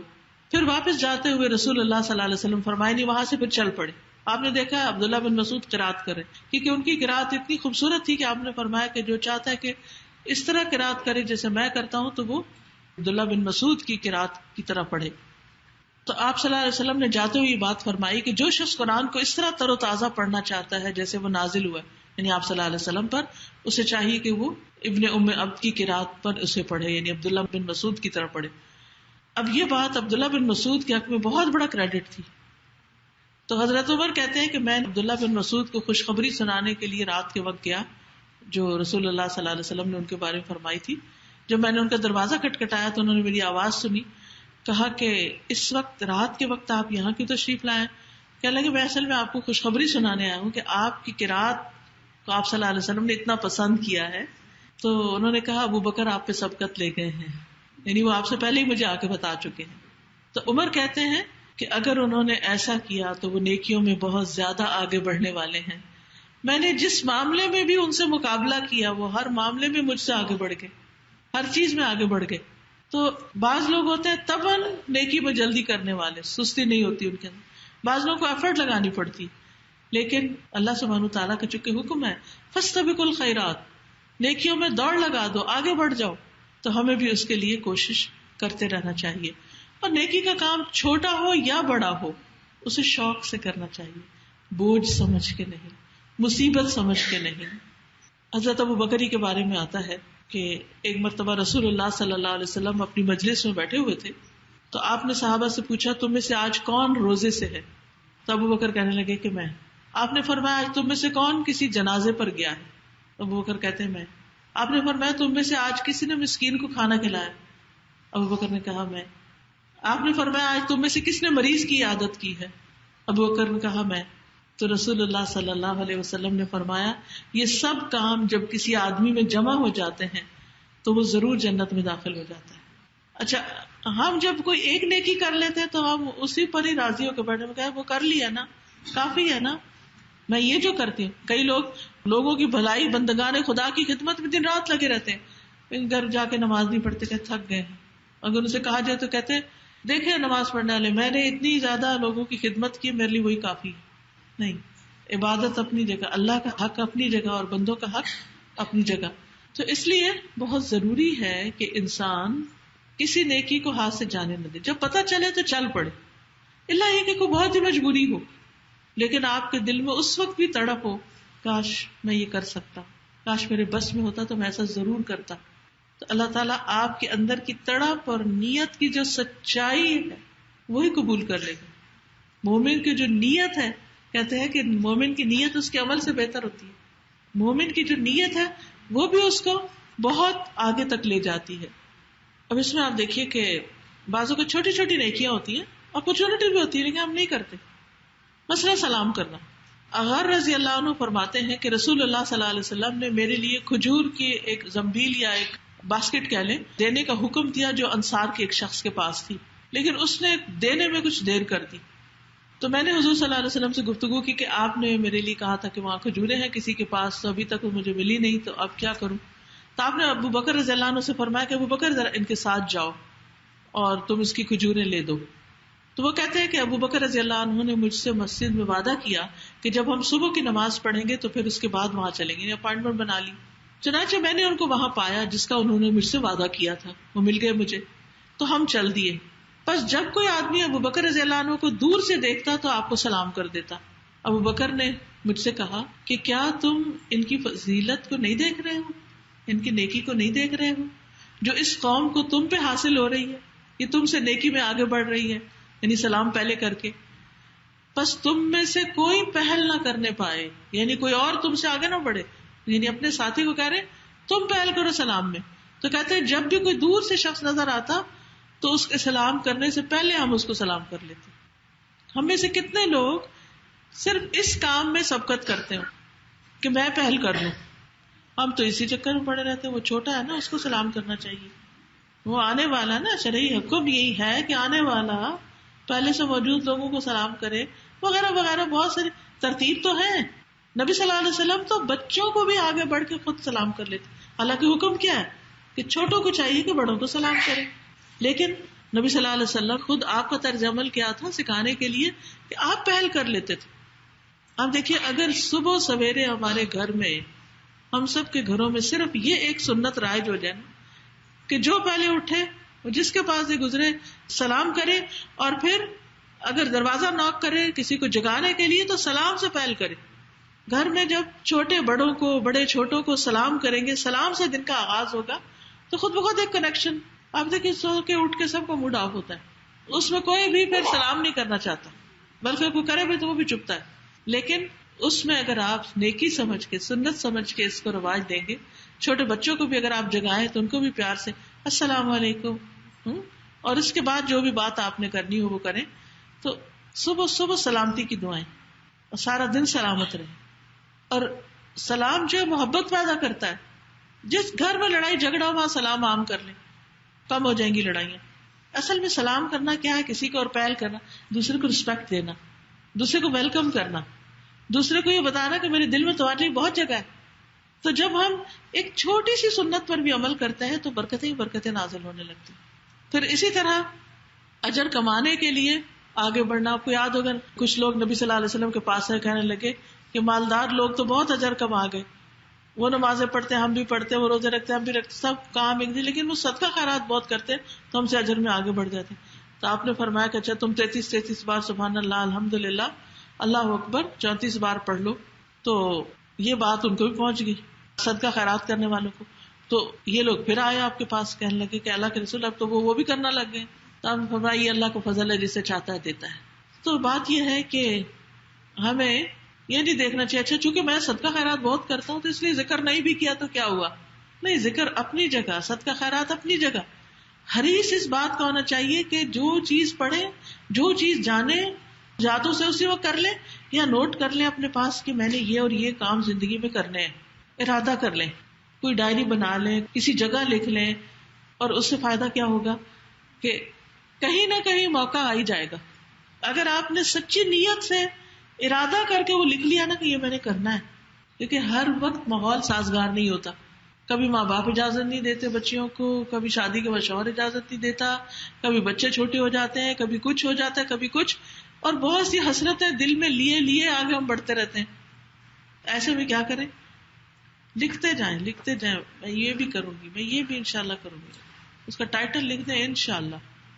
پھر واپس جاتے ہوئے رسول اللہ صلی اللہ علیہ وسلم فرمائے نہیں، وہاں سے پھر چل پڑے. آپ نے دیکھا عبداللہ بن مسعود قرات کرے کیونکہ ان کی قرات اتنی خوبصورت تھی کہ آپ نے فرمایا کہ جو چاہتا ہے کہ اس طرح قرات کرے جیسے میں کرتا ہوں تو وہ عبداللہ بن مسعود کی قرات کی طرح پڑھے. تو آپ صلی اللہ علیہ وسلم نے جاتے ہوئے یہ بات فرمائی کہ جو شخص قرآن کو اس طرح تر و تازہ پڑھنا چاہتا ہے جیسے وہ نازل ہوا یعنی آپ صلی اللہ علیہ وسلم پر، اسے چاہیے کہ وہ ابن ام عبد کی قرات پر اسے پڑھے، یعنی عبداللہ بن مسعود کی طرح پڑھے. اب یہ بات عبداللہ بن مسعود کے حق میں بہت بڑا کریڈٹ تھی. تو حضرت عمر کہتے ہیں کہ میں عبداللہ بن مسعود کو خوشخبری سنانے کے لیے رات کے وقت گیا جو رسول اللہ صلی اللہ علیہ وسلم نے ان کے بارے میں فرمائی تھی. جب میں نے ان کا دروازہ کھٹکھٹایا تو انہوں نے میری آواز سنی، کہا کہ اس وقت رات کے وقت آپ یہاں کیوں تشریف لائے؟ کہنے لگے میں اصل میں آپ کو خوشخبری سنانے آیا ہوں کہ آپ کی قرات کو آپ صلی اللہ علیہ وسلم نے اتنا پسند کیا ہے. تو انہوں نے کہا ابو بکر آپ پہ سبقت لے گئے ہیں، یعنی وہ آپ سے پہلے ہی مجھے آ کے بتا چکے ہیں. تو عمر کہتے ہیں کہ اگر انہوں نے ایسا کیا تو وہ نیکیوں میں بہت زیادہ آگے بڑھنے والے ہیں. میں نے جس معاملے میں بھی ان سے مقابلہ کیا وہ ہر معاملے میں مجھ سے آگے بڑھ گئے، ہر چیز میں آگے بڑھ گئے. تو بعض لوگ ہوتے ہیں طبعاً نیکی میں جلدی کرنے والے، سستی نہیں ہوتی ان کے اندر، بعض لوگوں کو ایفرٹ لگانی پڑتی، لیکن اللہ سبحانہ وتعالیٰ کا چونکہ حکم ہے فاستبقوا الخیرات، نیکیوں میں دوڑ لگا دو، آگے بڑھ جاؤ. تو ہمیں بھی اس کے لیے کوشش کرتے رہنا چاہیے. اور نیکی کا کام چھوٹا ہو یا بڑا ہو اسے شوق سے کرنا چاہیے، بوجھ سمجھ کے نہیں، مصیبت سمجھ کے نہیں. حضرت ابو بکری کے بارے میں آتا ہے کہ ایک مرتبہ رسول اللہ صلی اللہ علیہ وسلم اپنی مجلس میں بیٹھے ہوئے تھے، تو آپ نے صحابہ سے پوچھا تم میں سے آج کون روزے سے ہے؟ تو ابو بکر کہنے لگے کہ میں. آپ نے فرمایا آج تم میں سے کون کسی جنازے پر گیا ہے؟ ابو بکر کہتے ہیں میں. آپ نے فرمایا تم میں سے آج کسی نے مسکین کو کھانا کھلایا؟ ابو بکر نے کہا میں. آپ نے فرمایا آج تم میں سے کس نے مریض کی عادت کی ہے؟ ابو بکر نے کہا میں. تو رسول اللہ صلی اللہ علیہ وسلم نے فرمایا یہ سب کام جب کسی آدمی میں جمع ہو جاتے ہیں تو وہ ضرور جنت میں داخل ہو جاتا ہے. اچھا ہم جب کوئی ایک نیکی کر لیتے ہیں تو ہم اسی پر ہی راضی ہو کے بیٹھے میں کہا وہ کر لیا نا، کافی ہے نا، میں یہ جو کرتی ہوں. کئی لوگوں کی بھلائی بندگان خدا کی خدمت میں دن رات لگے رہتے ہیں، گھر جا کے نماز نہیں پڑھتے کہ تھک گئے ہیں. اگر ان سے کہا جائے تو کہتے دیکھیں نماز پڑھنے والے میں نے اتنی زیادہ لوگوں کی خدمت کی، میرے لیے وہی کافی. نہیں، عبادت اپنی جگہ، اللہ کا حق اپنی جگہ اور بندوں کا حق اپنی جگہ. تو اس لیے بہت ضروری ہے کہ انسان کسی نیکی کو ہاتھ سے جانے نہ دے. جب پتہ چلے تو چل پڑے، اللہ یہ کہ کوئی بہت ہی مجبوری ہو، لیکن آپ کے دل میں اس وقت بھی تڑپ ہو کاش میں یہ کر سکتا، کاش میرے بس میں ہوتا تو میں ایسا ضرور کرتا. تو اللہ تعالیٰ آپ کے اندر کی تڑپ اور نیت کی جو سچائی ہے وہی قبول کر لے گا. مومن کی جو نیت ہے، کہتے ہیں کہ مومن کی نیت اس کے عمل سے بہتر ہوتی ہے. مومن کی جو نیت ہے وہ بھی اس کو بہت آگے تک لے جاتی ہے. اب اس میں آپ دیکھیے کہ بعضوں کو چھوٹی چھوٹی نیکیاں ہوتی ہیں، اپرچونٹی بھی ہوتی ہے لیکن ہم نہیں کرتے. مثلا سلام کرنا. اغار رضی اللہ عنہ فرماتے ہیں کہ رسول اللہ صلی اللہ علیہ وسلم نے میرے لیے کھجور کی ایک زنبیل یا ایک باسکٹ کہہ لیں دینے کا حکم دیا جو انصار کے ایک شخص کے پاس تھی، لیکن اس نے دینے میں کچھ دیر کر دی. تو میں نے حضور صلی اللہ علیہ وسلم سے گفتگو کی کہ آپ نے میرے لیے کہا تھا کہ وہاں کھجوریں ہیں کسی کے پاس، تو ابھی تک وہ مجھے ملی نہیں، تو اب کیا کروں؟ تو آپ نے ابو بکر رضی اللہ عنہ سے فرمایا کہ ابو بکر ذرا ان کے ساتھ جاؤ اور تم اس کی کھجوریں لے دو. تو وہ کہتے ہیں کہ ابو بکر رضی اللہ عنہ نے مجھ سے مسجد میں وعدہ کیا کہ جب ہم صبح کی نماز پڑھیں گے تو پھر اس کے بعد وہاں چلیں گے، اپائنٹمنٹ بنا لی. چنانچہ میں نے ان کو وہاں پایا جس کا انہوں نے مجھ سے وعدہ کیا تھا، وہ مل گئے مجھے، تو ہم چل دیے. بس جب کوئی آدمی ابو بکر رضی اللہ عنہ کو دور سے دیکھتا تو آپ کو سلام کر دیتا. ابو بکر نے مجھ سے کہا کہ کیا تم ان کی فضیلت کو نہیں دیکھ رہے ہو، ان کی نیکی کو نہیں دیکھ رہے ہو جو اس قوم کو تم پہ حاصل ہو رہی ہے، یہ تم سے نیکی میں آگے بڑھ رہی ہے، یعنی سلام پہلے کر کے. بس تم میں سے کوئی پہل نہ کرنے پائے، یعنی کوئی اور تم سے آگے نہ بڑھے، یعنی اپنے ساتھی کو کہہ رہے تم پہل کرو سلام میں. تو کہتے ہیں جب بھی کوئی دور سے شخص نظر آتا تو اس کے سلام کرنے سے پہلے ہم اس کو سلام کر لیتے. ہم میں سے کتنے لوگ صرف اس کام میں سبقت کرتے ہوں کہ میں پہل کر لوں. ہم تو اسی چکر میں پڑے رہتے ہیں، وہ چھوٹا ہے نا اس کو سلام کرنا چاہیے، وہ آنے والا نا، شرعی حکم یہی ہے کہ آنے والا پہلے سے موجود لوگوں کو سلام کرے وغیرہ وغیرہ. بہت ساری ترتیب تو ہے. نبی صلی اللہ علیہ وسلم تو بچوں کو بھی آگے بڑھ کے خود سلام کر لیتے. حالانکہ حکم کیا ہے کہ چھوٹوں کو چاہیے کہ بڑوں کو سلام کرے، لیکن نبی صلی اللہ علیہ وسلم خود آپ کا طرز عمل کیا تھا سکھانے کے لیے کہ آپ پہل کر لیتے تھے. آپ دیکھیے اگر صبح سویرے ہمارے گھر میں، ہم سب کے گھروں میں صرف یہ ایک سنت رائج ہو جائے کہ جو پہلے اٹھے جس کے پاس سے گزرے سلام کرے، اور پھر اگر دروازہ ناک کرے کسی کو جگانے کے لیے تو سلام سے پہل کرے. گھر میں جب چھوٹے بڑوں کو، بڑے چھوٹوں کو سلام کریں گے، سلام سے دن کا آغاز ہوگا، تو خود بخود ایک کنیکشن. آپ دیکھیں سو کے اٹھ کے سب کا موڈ آف ہوتا ہے، اس میں کوئی بھی پھر سلام نہیں کرنا چاہتا، بلکہ کوئی کرے بھی تو وہ بھی چپتا ہے. لیکن اس میں اگر آپ نیکی سمجھ کے، سنت سمجھ کے اس کو رواج دیں گے، چھوٹے بچوں کو بھی اگر آپ جگائیں تو ان کو بھی پیار سے السلام علیکم، اور اس کے بعد جو بھی بات آپ نے کرنی ہو وہ کریں. تو صبح صبح سلامتی کی دعائیں، اور سارا دن سلامت رہے. اور سلام جو ہے محبت پیدا کرتا ہے. جس گھر میں لڑائی جھگڑا ہو وہاں سلام عام کر لیں، کم ہو جائیں گی لڑائیاں. اصل میں سلام کرنا کیا ہے؟ کسی کو اور پہل کرنا، دوسرے کو رسپیکٹ دینا، دوسرے کو ویلکم کرنا. دوسرے کو یہ بتانا کہ میرے دل میں تمہارے لیے بہت جگہ ہے. تو جب ہم ایک چھوٹی سی سنت پر بھی عمل کرتے ہیں تو برکتیں ہی برکتیں نازل ہونے لگتی. پھر اسی طرح اجر کمانے کے لیے آگے بڑھنا. آپ کو یاد ہوگا کچھ لوگ نبی صلی اللہ علیہ وسلم کے پاس ہے, کہنے لگے کہ مالدار لوگ تو بہت اجر کما گئے, وہ نمازیں پڑھتے ہم بھی پڑھتے, وہ روزے رکھتے ہم بھی رکھتے, سب کام ایک دن, لیکن وہ صدقہ خیرات بہت کرتے تو ہم سے اجر میں آگے بڑھ جاتے. تو آپ نے فرمایا کہ اچھا تم 33 بار سبحان اللہ الحمدللہ اللہ اکبر 34 بار پڑھ لو. تو یہ بات ان کو بھی پہنچ گئی, صدقہ خیرات کرنے والوں کو. تو یہ لوگ پھر آئے آپ کے پاس, کہنے لگے کہ اللہ کے رسول اب تو وہ بھی کرنا لگ گئے. تو آپ نے فرمایا یہ اللہ کو فضل ہے, جسے چاہتا ہے دیتا ہے. تو بات یہ ہے کہ ہمیں یہ نہیں دیکھنا چاہیے اچھا چونکہ میں صدقہ خیرات بہت کرتا ہوں تو اس لیے ذکر نہیں بھی کیا تو کیا ہوا. نہیں, ذکر اپنی جگہ, صدقہ خیرات اپنی جگہ. حریص اس بات کا ہونا چاہیے کہ جو چیز پڑھے, جو چیز جانے, یادوں سے اسی وقت کر لیں یا نوٹ کر لیں اپنے پاس کہ میں نے یہ اور یہ کام زندگی میں کرنے ہیں, ارادہ کر لیں, کوئی ڈائری بنا لیں, کسی جگہ لکھ لیں. اور اس سے فائدہ کیا ہوگا کہ کہیں نہ کہیں موقع آ ہی جائے گا. اگر آپ نے سچی نیت سے ارادہ کر کے وہ لکھ لیا نا کہ یہ میں نے کرنا ہے, کیونکہ ہر وقت ماحول سازگار نہیں ہوتا. کبھی ماں باپ اجازت نہیں دیتے بچیوں کو, کبھی شادی کے بعد شوہر اجازت نہیں دیتا, کبھی بچے چھوٹے ہو جاتے ہیں, کبھی کچھ ہو جاتا ہے, کبھی کچھ, اور بہت سی حسرتیں دل میں لیے آگے ہم بڑھتے رہتے ہیں. ایسے میں کیا کریں, لکھتے جائیں, میں یہ بھی کروں گی, میں یہ بھی انشاءاللہ کروں گی. اس کا ٹائٹل لکھ دیں انشاءاللہ,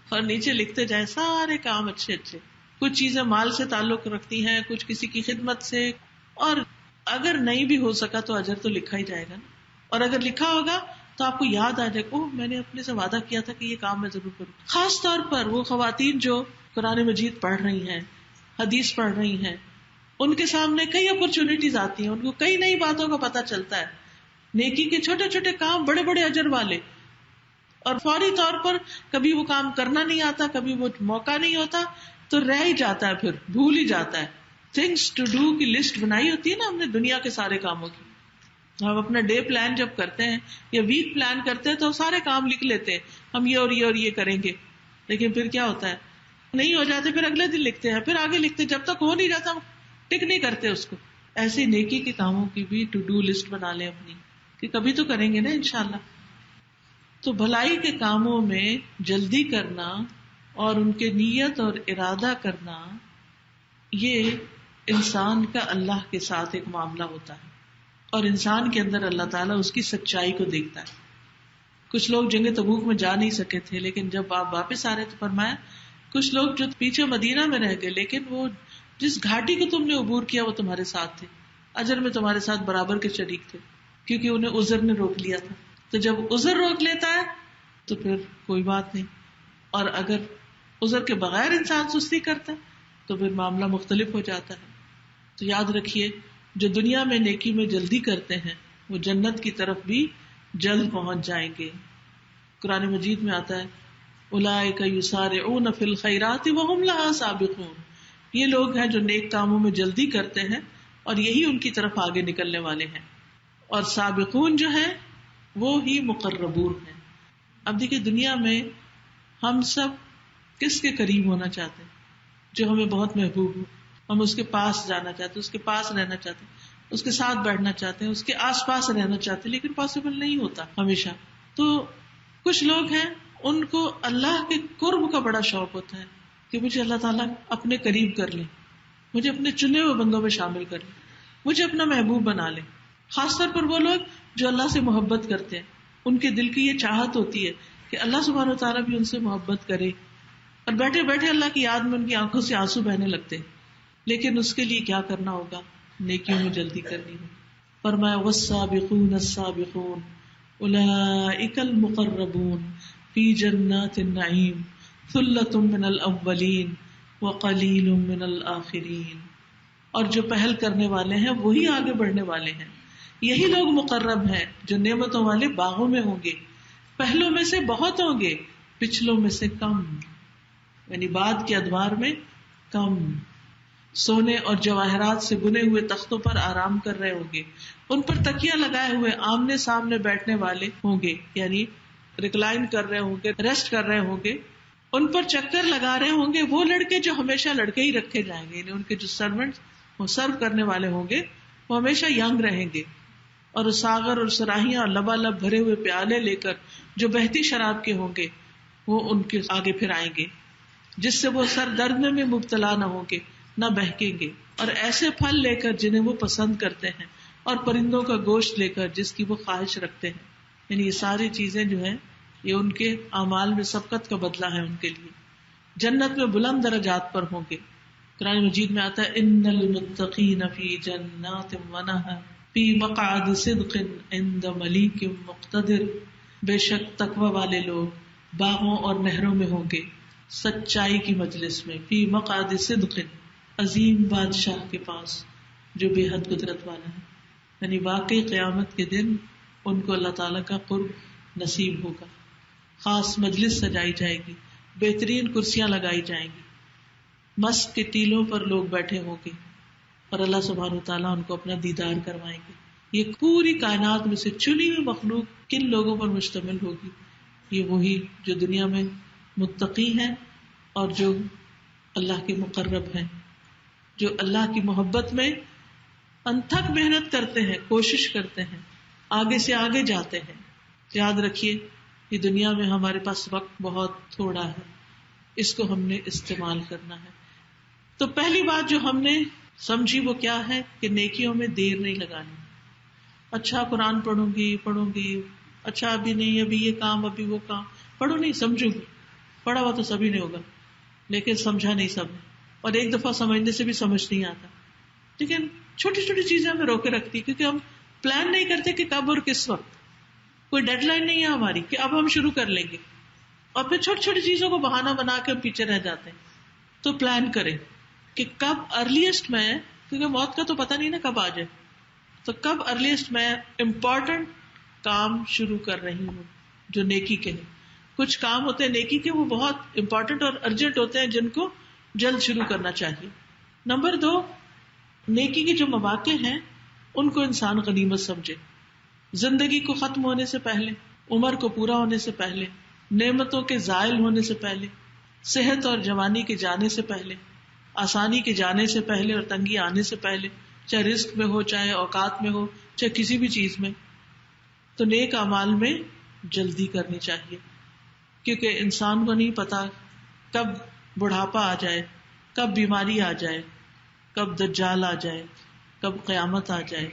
اور نیچے لکھتے جائیں سارے کام اچھے. کچھ چیزیں مال سے تعلق رکھتی ہیں, کچھ کسی کی خدمت سے, اور اگر نہیں بھی ہو سکا تو اجر تو لکھا ہی جائے گا نا. اور اگر لکھا ہوگا تو آپ کو یاد آ جائے گا میں نے اپنے سے وعدہ کیا تھا کہ یہ کام میں ضرور کروں. خاص طور پر وہ خواتین جو قرآن مجید پڑھ رہی ہیں, حدیث پڑھ رہی ہیں, ان کے سامنے کئی اپرچونٹیز آتی ہیں, ان کو کئی نئی باتوں کا پتہ چلتا ہے, نیکی کے چھوٹے چھوٹے کام بڑے بڑے اجر والے, اور فوری طور پر کبھی وہ کام کرنا نہیں آتا, کبھی وہ موقع نہیں ہوتا تو رہ ہی جاتا ہے, پھر بھول ہی جاتا ہے. تھنگس ٹو ڈو کی لسٹ بنائی ہوتی ہے نا ہم نے دنیا کے سارے کاموں کی. ہم اپنا ڈے پلان جب کرتے ہیں یا ویک پلان کرتے ہیں تو سارے کام لکھ لیتے ہیں, ہم یہ اور یہ اور یہ کریں گے, لیکن پھر کیا ہوتا ہے, نہیں ہو جاتے, پھر اگلے دن لکھتے ہیں, پھر آگے لکھتے ہیں, جب تک ہو نہیں جاتا ہم ٹک نہیں کرتے اس کو. ایسے نیکی کے کاموں کی بھی ٹو ڈو لسٹ بنا لیں اپنی, کہ کبھی تو کریں گے نا انشاءاللہ. تو بھلائی کے کاموں میں جلدی کرنا اور ان کے نیت اور ارادہ کرنا, یہ انسان کا اللہ کے ساتھ ایک معاملہ ہوتا ہے, اور انسان کے اندر اللہ تعالیٰ اس کی سچائی کو دیکھتا ہے. کچھ لوگ جنگ تبوک میں جا نہیں سکے تھے, لیکن جب آپ واپس آ رہے تو فرمایا کچھ لوگ جو پیچھے مدینہ میں رہ گئے, لیکن وہ جس گھاٹی کو تم نے عبور کیا وہ تمہارے ساتھ تھے, اجر میں تمہارے ساتھ برابر کے شریک تھے, کیونکہ انہیں عذر نے روک لیا تھا. تو جب عذر روک لیتا ہے تو پھر کوئی بات نہیں, اور اگر عذر کے بغیر انسان سستی کرتا ہے تو پھر معاملہ مختلف ہو جاتا ہے. تو یاد رکھیے جو دنیا میں نیکی میں جلدی کرتے ہیں وہ جنت کی طرف بھی جلد پہنچ جائیں گے. قرآن مجید میں آتا ہے اولئک یسارعون فی الخیرات وہم لہا سابقون, یہ لوگ ہیں جو نیک کاموں میں جلدی کرتے ہیں اور یہی ان کی طرف آگے نکلنے والے ہیں, اور سابقون جو ہیں وہ ہی مقربون ہیں. اب دیکھیے دنیا میں ہم سب کس کے قریب ہونا چاہتے ہیں, جو ہمیں بہت محبوب ہو, ہم اس کے پاس جانا چاہتے ہیں, اس کے پاس رہنا چاہتے ہیں, اس کے ساتھ بیٹھنا چاہتے ہیں, اس کے آس پاس رہنا چاہتے ہیں, لیکن پاسبل نہیں ہوتا ہمیشہ. تو کچھ لوگ ہیں ان کو اللہ کے قرب کا بڑا شوق ہوتا ہے کہ مجھے اللہ تعالیٰ اپنے قریب کر لیں, مجھے اپنے چنے ہوئے بندوں میں شامل کر لیں, مجھے اپنا محبوب بنا لیں. خاص طور پر وہ لوگ جو اللہ سے محبت کرتے ہیں, ان کے دل کی یہ چاہت ہوتی ہے کہ اللہ سبحانہ وتعالیٰ بھی ان سے محبت کرے, اور بیٹھے بیٹھے اللہ کی یاد میں ان کی آنکھوں سے آنسو بہنے لگتے ہیں. لیکن اس کے لیے کیا کرنا ہوگا, نیکیوں میں جلدی کرنی ہو. فرمایا والسابقون السابقون اولئک المقربون فی جنات النعیم ثلۃ من الاولین وقلیل من الآخرین. اور جو پہل کرنے والے ہیں وہی آگے بڑھنے والے ہیں, یہی لوگ مقرب ہیں جو نعمتوں والے باغوں میں ہوں گے, پہلوں میں سے بہت ہوں گے, پچھلوں میں سے کم, یعنی بعد کے ادوار میں کم. سونے اور جواہرات سے بنے ہوئے تختوں پر آرام کر رہے ہوں گے, ان پر تکیہ لگائے ہوئے آمنے سامنے بیٹھنے والے ہوں گے, یعنی ریکلائن کر رہے ہوں گے, ریسٹ کر رہے ہوں گے. ان پر چکر لگا رہے ہوں گے وہ لڑکے جو ہمیشہ لڑکے ہی رکھے جائیں گے, یعنی ان کے جو سرونٹس وہ سرو کرنے والے ہوں گے وہ ہمیشہ ینگ رہیں گے، اور ساغر اور سراہیاں اور لبالب بھرے ہوئے پیالے لے کر جو بہتی شراب کے ہوں گے وہ ان کے آگے پھر آئیں گے، جس سے وہ سر درد میں مبتلا نہ ہوں گے نہ بہکیں گے، اور ایسے پھل لے کر جنہیں وہ پسند کرتے ہیں، اور پرندوں کا گوشت لے کر جس کی وہ خواہش رکھتے ہیں. یعنی یہ ساری چیزیں جو ہیں یہ ان کے اعمال میں سبقت کا بدلہ ہے ان کے لیے. جنت میں بلند درجات پر ہوں گے. قرآن مجید میں آتا ہے ان المتقین فی جنات ونہر فی مقعد صدق عند ملیک مقتدر. بے شک تقوی والے لوگ باغوں اور نہروں میں ہوں گے سچائی کی مجلس میں، فی مقعد صدق عظیم بادشاہ کے پاس جو بے حد قدرت والا ہے. یعنی واقعی قیامت کے دن ان کو اللہ تعالیٰ کا قرب نصیب ہوگا. خاص مجلس سجائی جائے گی، بہترین کرسیاں لگائی جائیں گی، مسک کے ٹیلوں پر لوگ بیٹھے ہوں گے اور اللہ سبحانہ وتعالیٰ ان کو اپنا دیدار کروائیں گے. یہ پوری کائنات میں سے چنی ہوئی مخلوق کن لوگوں پر مشتمل ہوگی؟ یہ وہی جو دنیا میں متقی ہیں اور جو اللہ کے مقرب ہیں، جو اللہ کی محبت میں انتھک محنت کرتے ہیں، کوشش کرتے ہیں، آگے سے آگے جاتے ہیں. یاد رکھیے یہ دنیا میں ہمارے پاس وقت بہت تھوڑا ہے، اس کو ہم نے استعمال کرنا ہے. تو پہلی بات جو ہم نے سمجھی وہ کیا ہے کہ نیکیوں میں دیر نہیں لگانی. اچھا قرآن پڑھوں گی، اچھا ابھی نہیں، ابھی یہ کام، ابھی وہ کام، پڑھو نہیں، سمجھو گی. پڑھا ہوا تو سبھی نے ہوگا لیکن سمجھا نہیں سب نے، اور ایک دفعہ سمجھنے سے بھی سمجھ نہیں آتا. لیکن چھوٹی چھوٹی چیزیں ہمیں روکے رکھتی کیونکہ ہم پلان نہیں کرتے کہ کب اور کس وقت. کوئی ڈیڈ لائن نہیں ہے ہماری کہ اب ہم شروع کر لیں گے، اور پھر چھوٹی چھوٹی چیزوں کو بہانہ بنا کے ہم پیچھے رہ جاتے ہیں. تو پلان کریں کہ کب ارلیسٹ میں، کیونکہ موت کا تو پتہ نہیں نا کب آ جائے، تو کب ارلیسٹ میں امپورٹنٹ کام شروع کر رہی ہوں جو نیکی کے ہیں. کچھ کام ہوتے ہیں نیکی کے وہ بہت امپورٹنٹ اور ارجنٹ ہوتے ہیں جن کو جلد شروع کرنا چاہیے. نمبر 2، نیکی کے جو مواقع ہیں ان کو انسان غنیمت سمجھے. زندگی کو ختم ہونے سے پہلے، عمر کو پورا ہونے سے پہلے، نعمتوں کے زائل ہونے سے پہلے، صحت اور جوانی کے جانے سے پہلے، آسانی کے جانے سے پہلے اور تنگی آنے سے پہلے، چاہے رزق میں ہو، چاہے اوقات میں ہو، چاہے کسی بھی چیز میں، تو نیک اعمال میں جلدی کرنی چاہیے. کیونکہ انسان کو نہیں پتا کب بڑھاپا آ جائے، کب بیماری آ جائے، کب دجال آ جائے، کب قیامت آ جائے،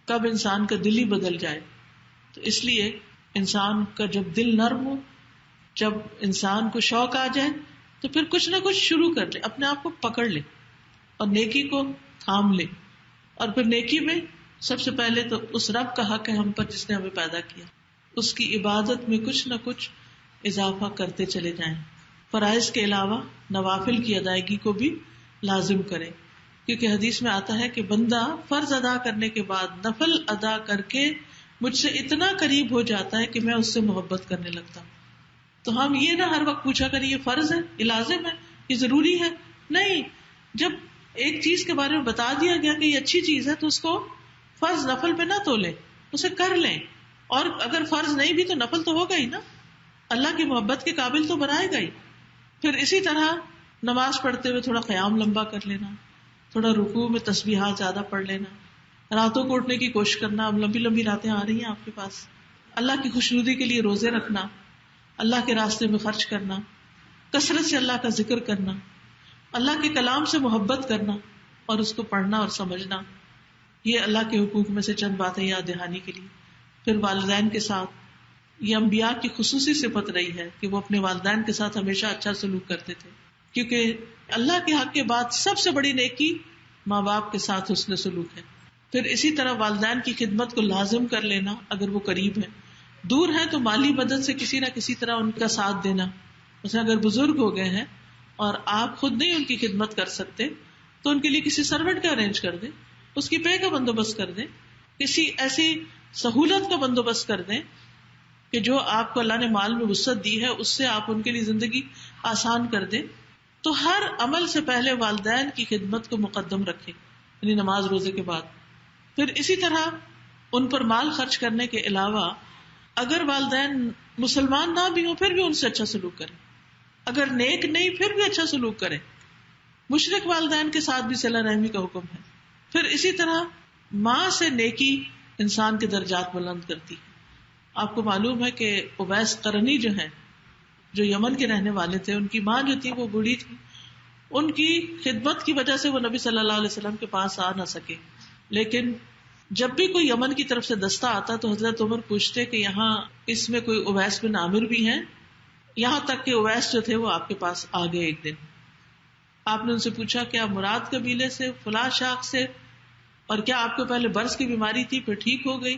کب انسان کا دل ہی بدل جائے. تو اس لیے انسان کا جب دل نرم ہو، جب انسان کو شوق آ جائے تو پھر کچھ نہ کچھ شروع کر لے، اپنے آپ کو پکڑ لے اور نیکی کو تھام لے. اور پھر نیکی میں سب سے پہلے تو اس رب کا حق ہے ہم پر جس نے ہمیں پیدا کیا، اس کی عبادت میں کچھ نہ کچھ اضافہ کرتے چلے جائیں. فرائض کے علاوہ نوافل کی ادائیگی کو بھی لازم کریں، کیونکہ حدیث میں آتا ہے کہ بندہ فرض ادا کرنے کے بعد نفل ادا کر کے مجھ سے اتنا قریب ہو جاتا ہے کہ میں اس سے محبت کرنے لگتا ہوں. تو ہم یہ نہ ہر وقت پوچھا کریں یہ فرض ہے، یہ لازم ہے، یہ ضروری ہے. نہیں، جب ایک چیز کے بارے میں بتا دیا گیا کہ یہ اچھی چیز ہے تو اس کو فرض نفل پہ نہ تولیں، اسے کر لیں. اور اگر فرض نہیں بھی تو نفل تو ہوگا ہی نا، اللہ کی محبت کے قابل تو بنائے گا ہی. پھر اسی طرح نماز پڑھتے ہوئے تھوڑا قیام لمبا کر لینا، تھوڑا رکوع میں تسبیحات زیادہ پڑھ لینا، راتوں کو اٹھنے کی کوشش کرنا. اب لمبی لمبی راتیں آ رہی ہیں آپ کے پاس، اللہ کی خوشنودی کے لیے روزے رکھنا، اللہ کے راستے میں خرچ کرنا، کثرت سے اللہ کا ذکر کرنا، اللہ کے کلام سے محبت کرنا اور اس کو پڑھنا اور سمجھنا. یہ اللہ کے حقوق میں سے چند باتیں یاد دہانی کے لیے. پھر والدین کے ساتھ، یہ انبیاء کی خصوصی صفت رہی ہے کہ وہ اپنے والدین کے ساتھ ہمیشہ اچھا سلوک کرتے تھے، کیونکہ اللہ کے حق کے بعد سب سے بڑی نیکی ماں باپ کے ساتھ حسن سلوک ہے. پھر اسی طرح والدین کی خدمت کو لازم کر لینا اگر وہ قریب ہیں، دور ہیں تو مالی مدد سے کسی نہ کسی طرح ان کا ساتھ دینا. مثلا اگر بزرگ ہو گئے ہیں اور آپ خود نہیں ان کی خدمت کر سکتے تو ان کے لیے کسی سرونٹ کا ارینج کر دیں، اس کی پے کا بندوبست کر دیں، کسی ایسی سہولت کا بندوبست کر دیں کہ جو آپ کو اللہ نے مال میں وسعت دی ہے اس سے آپ ان کے لیے زندگی آسان کر دیں. تو ہر عمل سے پہلے والدین کی خدمت کو مقدم رکھیں، یعنی نماز روزے کے بعد. پھر اسی طرح ان پر مال خرچ کرنے کے علاوہ اگر والدین مسلمان نہ بھی ہوں پھر بھی ان سے اچھا سلوک کریں، اگر نیک نہیں پھر بھی اچھا سلوک کریں. مشرک والدین کے ساتھ بھی صلہ رحمی کا حکم ہے. پھر اسی طرح ماں سے نیکی انسان کے درجات بلند کرتی ہے. آپ کو معلوم ہے کہ اویس قرنی جو ہیں، جو یمن کے رہنے والے تھے، ان کی ماں جو تھی وہ بوڑھی تھی. ان کی خدمت کی وجہ سے وہ نبی صلی اللہ علیہ وسلم کے پاس آ نہ سکے. لیکن جب بھی کوئی یمن کی طرف سے دستہ آتا تو حضرت عمر پوچھتے کہ یہاں اس میں کوئی اویس بن عامر بھی ہیں. یہاں تک کہ اویس جو تھے وہ آپ کے پاس آ گئے ایک دن. آپ نے ان سے پوچھا کیا مراد قبیلے سے، فلاں شاخ سے، اور کیا آپ کو پہلے برس کی بیماری تھی پھر ٹھیک ہو گئی،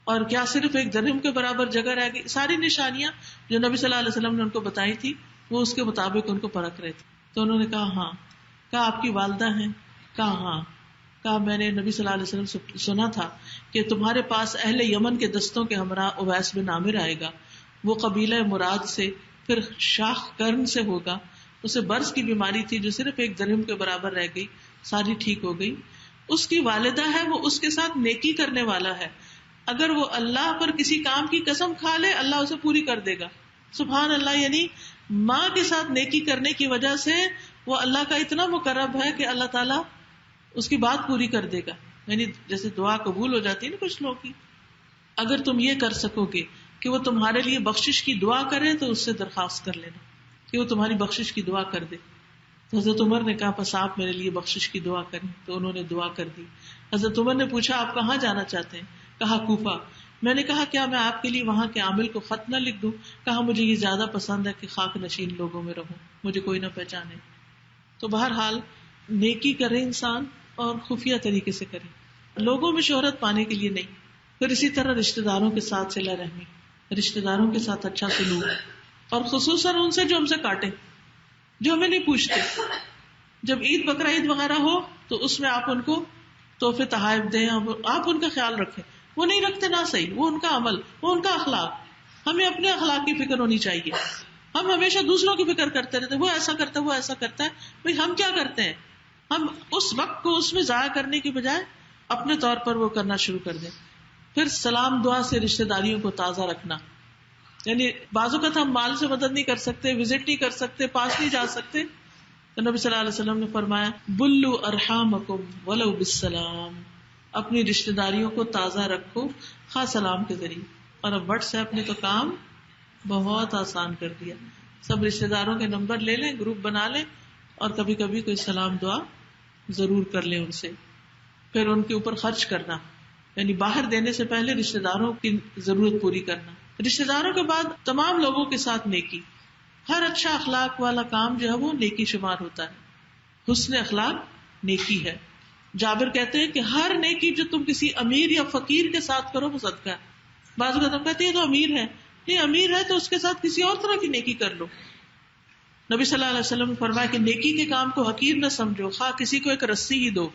اور کیا صرف ایک درہم کے برابر جگہ رہ گئی. ساری نشانیاں جو نبی صلی اللہ علیہ وسلم نے ان کو بتائی تھی وہ اس کے مطابق ان کو پرکھ رہے تھے. تو انہوں نے کہا ہاں. کہا آپ کی والدہ ہیں؟ کہا ہاں. کہا میں نے نبی صلی اللہ علیہ وسلم سے سنا تھا کہ تمہارے پاس اہل یمن کے دستوں کے ہمراہ اویس بن عامر آئے گا. وہ قبیلہ مراد سے، پھر شاخ قرن سے ہوگا. اسے برس کی بیماری تھی جو صرف ایک درہم کے برابر رہ گئی، ساری ٹھیک ہو گئی. اس کی والدہ ہے، وہ اس کے ساتھ نیکی کرنے والا ہے. اگر وہ اللہ پر کسی کام کی قسم کھا لے اللہ اسے پوری کر دے گا. سبحان اللہ. یعنی ماں کے ساتھ نیکی کرنے کی وجہ سے وہ اللہ کا اتنا مقرب ہے کہ اللہ تعالیٰ اس کی بات پوری کر دے گا. یعنی جیسے دعا قبول ہو جاتی ہے نا کچھ لوگوں کی. اگر تم یہ کر سکو گے کہ وہ تمہارے لیے بخشش کی دعا کرے تو اس سے درخواست کر لینا کہ وہ تمہاری بخشش کی دعا کر دے. تو حضرت عمر نے کہا بس آپ میرے لیے بخشش کی دعا کریں. تو انہوں نے دعا کر دی. حضرت عمر نے پوچھا آپ کہاں جانا چاہتے ہیں؟ کہا کوفہ. میں نے کہا کیا میں آپ کے لیے وہاں کے عامل کو خط نہ لکھ دوں؟ کہا مجھے یہ زیادہ پسند ہے کہ خاک نشین لوگوں میں رہوں، مجھے کوئی نہ پہچانے. تو بہرحال نیکی کرے انسان اور خفیہ طریقے سے کرے، لوگوں میں شہرت پانے کے لیے نہیں. پھر اسی طرح رشتہ داروں کے ساتھ صلہ رحمی، رشتہ داروں کے ساتھ اچھا سلوک، اور خصوصاً ان سے جو ہم سے کاٹے، جو ہمیں نہیں پوچھتے. جب عید بقرہ عید وغیرہ ہو تو اس میں آپ ان کو تحفے تحائف دیں، آپ ان کا خیال رکھیں. وہ نہیں رکھتے نہ صحیح، وہ ان کا عمل، وہ ان کا اخلاق. ہمیں اپنے اخلاق کی فکر ہونی چاہیے. ہم ہمیشہ دوسروں کی فکر کرتے رہتے، وہ ایسا کرتا ہے وہ ایسا کرتا ہے. بھائی ہم کیا کرتے ہیں؟ ہم اس وقت کو اس میں ضائع کرنے کی بجائے اپنے طور پر وہ کرنا شروع کر دیں. پھر سلام دعا سے رشتہ داریوں کو تازہ رکھنا. یعنی بعض اوقات ہم مال سے مدد نہیں کر سکتے، وزٹ نہیں کر سکتے، پاس نہیں جا سکتے، تو نبی صلی اللہ علیہ وسلم نے فرمایا بلو ارحامکم ولو بالسلام، اپنی رشتہ داریوں کو تازہ رکھو خواہ سلام کے ذریعے. اور اب واٹس ایپ نے تو کام بہت آسان کر دیا. سب رشتہ داروں کے نمبر لے لیں، گروپ بنا لیں، اور کبھی کبھی کوئی سلام دعا ضرور کر لیں ان سے. پھر ان کے اوپر خرچ کرنا، یعنی باہر دینے سے پہلے رشتہ داروں کی ضرورت پوری کرنا. رشتہ داروں کے بعد تمام لوگوں کے ساتھ نیکی. ہر اچھا اخلاق والا کام جو ہے وہ نیکی شمار ہوتا ہے. حسن اخلاق نیکی ہے. جابر کہتے ہیں کہ ہر نیکی جو تم کسی امیر یا فقیر کے ساتھ کرو وہ صدقہ ہے. بعض اوقات ہم کہتے ہیں تو امیر ہے، نہیں امیر ہے تو اس کے ساتھ کسی اور طرح کی نیکی کر لو. نبی صلی اللہ علیہ وسلم نے فرمایا کہ نیکی کے کام کو حقیر نہ سمجھو، خواہ کسی کو ایک رسی ہی دو.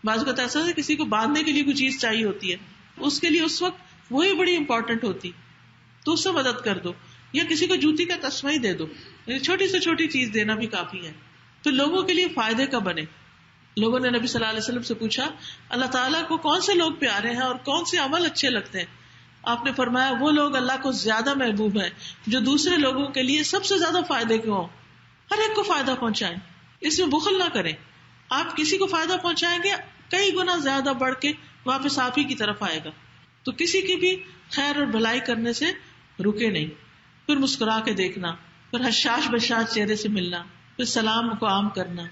بعض اوقات ایسا ہے کسی کو باندھنے کے لیے کوئی چیز چاہیے ہوتی ہے، اس کے لیے اس وقت وہی بڑی امپورٹنٹ ہوتی، تو اس سے مدد کر دو. یا کسی کو جوتی کا تسمہ ہی دے دو، یعنی چھوٹی سے چھوٹی چیز دینا بھی کافی ہے. تو لوگوں کے لیے فائدے کا بنے. لوگوں نے نبی صلی اللہ علیہ وسلم سے پوچھا اللہ تعالیٰ کو کون سے لوگ پیارے ہیں اور کون سے عمل اچھے لگتے ہیں؟ آپ نے فرمایا وہ لوگ اللہ کو زیادہ محبوب ہیں جو دوسرے لوگوں کے لیے سب سے زیادہ فائدے کے ہوں، ہر ایک کو فائدہ پہنچائیں، اس میں بخل نہ کریں. آپ کسی کو فائدہ پہنچائیں گے کئی گنا زیادہ بڑھ کے واپس آپ ہی کی طرف آئے گا. تو کسی کی بھی خیر اور بھلائی کرنے سے رکے نہیں. پھر مسکرا کے دیکھنا، پھر حشاش بشاش چہرے سے ملنا، پھر سلام کو عام کرنا،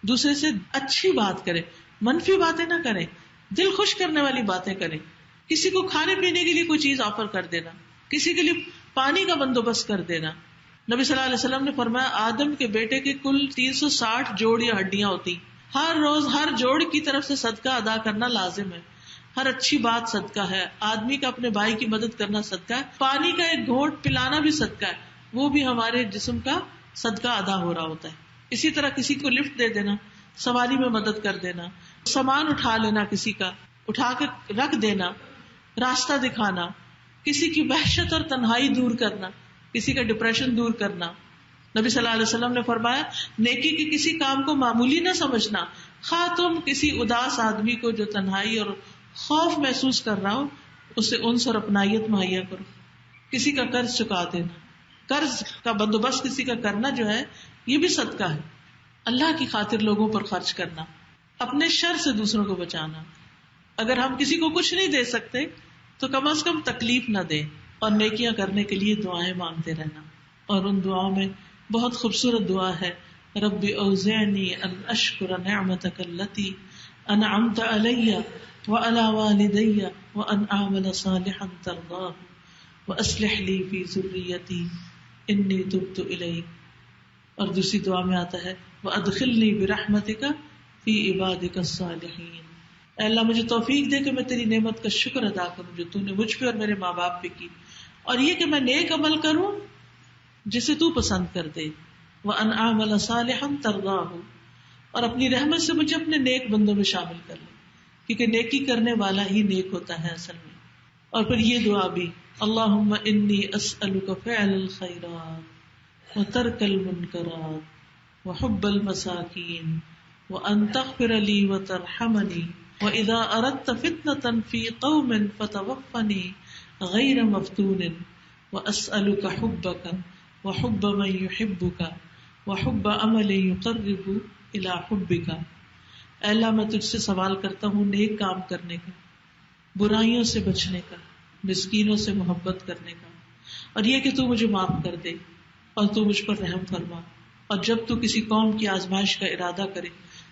دوسرے سے اچھی بات کریں، منفی باتیں نہ کریں، دل خوش کرنے والی باتیں کریں. کسی کو کھانے پینے کے لیے کوئی چیز آفر کر دینا، کسی کے لیے پانی کا بندوبست کر دینا. نبی صلی اللہ علیہ وسلم نے فرمایا آدم کے بیٹے کے کل 360 جوڑ یا ہڈیاں ہوتی، ہر روز ہر جوڑ کی طرف سے صدقہ ادا کرنا لازم ہے. ہر اچھی بات صدقہ ہے. آدمی کا اپنے بھائی کی مدد کرنا صدقہ ہے. پانی کا ایک گھونٹ پلانا بھی صدقہ ہے، وہ بھی ہمارے جسم کا صدقہ ادا ہو رہا ہوتا ہے. اسی طرح کسی کو لفٹ دے دینا، سواری میں مدد کر دینا، سامان اٹھا لینا، کسی کا اٹھا کے رکھ دینا، راستہ دکھانا، کسی کی وحشت اور تنہائی دور کرنا، کسی کا ڈپریشن دور کرنا. نبی صلی اللہ علیہ وسلم نے فرمایا نیکی کے کسی کام کو معمولی نہ سمجھنا، خواہ تم کسی اداس آدمی کو جو تنہائی اور خوف محسوس کر رہا ہو اسے انس اور اپنائیت مہیا کرو. کسی کا قرض چکا دینا، قرض کا بندوبست کسی کا کرنا جو ہے یہ بھی صدقہ ہے. اللہ کی خاطر لوگوں پر خرچ کرنا، اپنے شر سے دوسروں کو بچانا. اگر ہم کسی کو کچھ نہیں دے سکتے تو کم از کم تکلیف نہ دیں، اور نیکیاں کرنے کے لیے دعائیں مانگتے رہنا. اور ان دعاؤں میں بہت خوبصورت دعا ہے، رب اوزعنی ان اشکر نعمتک التی انعمت علی وعلی والدی وان اعمل صالحا ترضاہ واصلح لی فی ذریتی انی تبت الیک. اور دوسری دعا میں آتا ہے وادخلنی برحمتک فی عبادک الصالحین. اے اللہ مجھے توفیق دے کہ میں تیری نعمت کا شکر ادا کروں جو تو نے مجھ پہ اور میرے ماں باپ پہ کی، اور یہ کہ میں نیک عمل کروں جسے تو پسند کر دے. وَأَنْ أَعْمَلَ صَالِحًا تَرْضَاهُ، اور اپنی رحمت سے مجھے اپنے نیک بندوں میں شامل کر لے، کیونکہ نیکی کرنے والا ہی نیک ہوتا ہے اصل میں. اور پھر یہ دعا بھی، اللہم انی اسألک فعل الخیرات وترک المنکرات وحب المساکین وان تغفر لی وترحمنی وَإِذَا أَرَدْتَ فِتْنَةً فِي قَوْمٍ فَتَوَفَّنِي غَيْرَ مَفْتُونٍ وَأَسْأَلُكَ حُبَّكَ وَحُبَّ مَن يُحِبُّكَ وَحُبَّ عَمَلٍ يُقَرِّبُ إِلَى حُبِّكَ. اے اللہ میں تجھ سے سوال کرتا ہوں نیک کام کرنے کا، برائیوں سے بچنے کا، مسکینوں سے محبت کرنے کا، اور یہ کہ تو مجھے معاف کر دے اور تو مجھ پر رحم فرما. اور جب تو کسی قوم کی آزمائش کا ارادہ کرے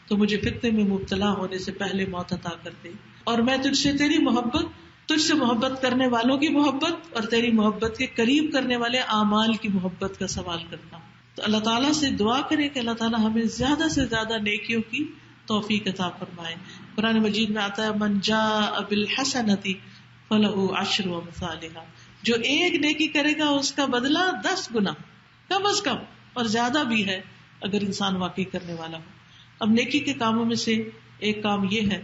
تو مجھے فتنے میں مبتلا ہونے سے پہلے موت عطا کر دے. اور میں تجھ سے تیری محبت، تجھ سے محبت کرنے والوں کی محبت اور تیری محبت کے قریب کرنے والے اعمال کی محبت کا سوال کرتا ہوں. تو اللہ تعالیٰ سے دعا کریں کہ اللہ تعالیٰ ہمیں زیادہ سے زیادہ نیکیوں کی توفیق عطا فرمائے. قرآن مجید میں آتا ہے من جاء بالحسنۃ فلہ عشر امثالھا، جو ایک نیکی کرے گا اس کا بدلہ 10 گنا کم از کم، اور زیادہ بھی ہے اگر انسان واقعی کرنے والا ہو. اب نیکی کے کاموں میں سے ایک کام یہ ہے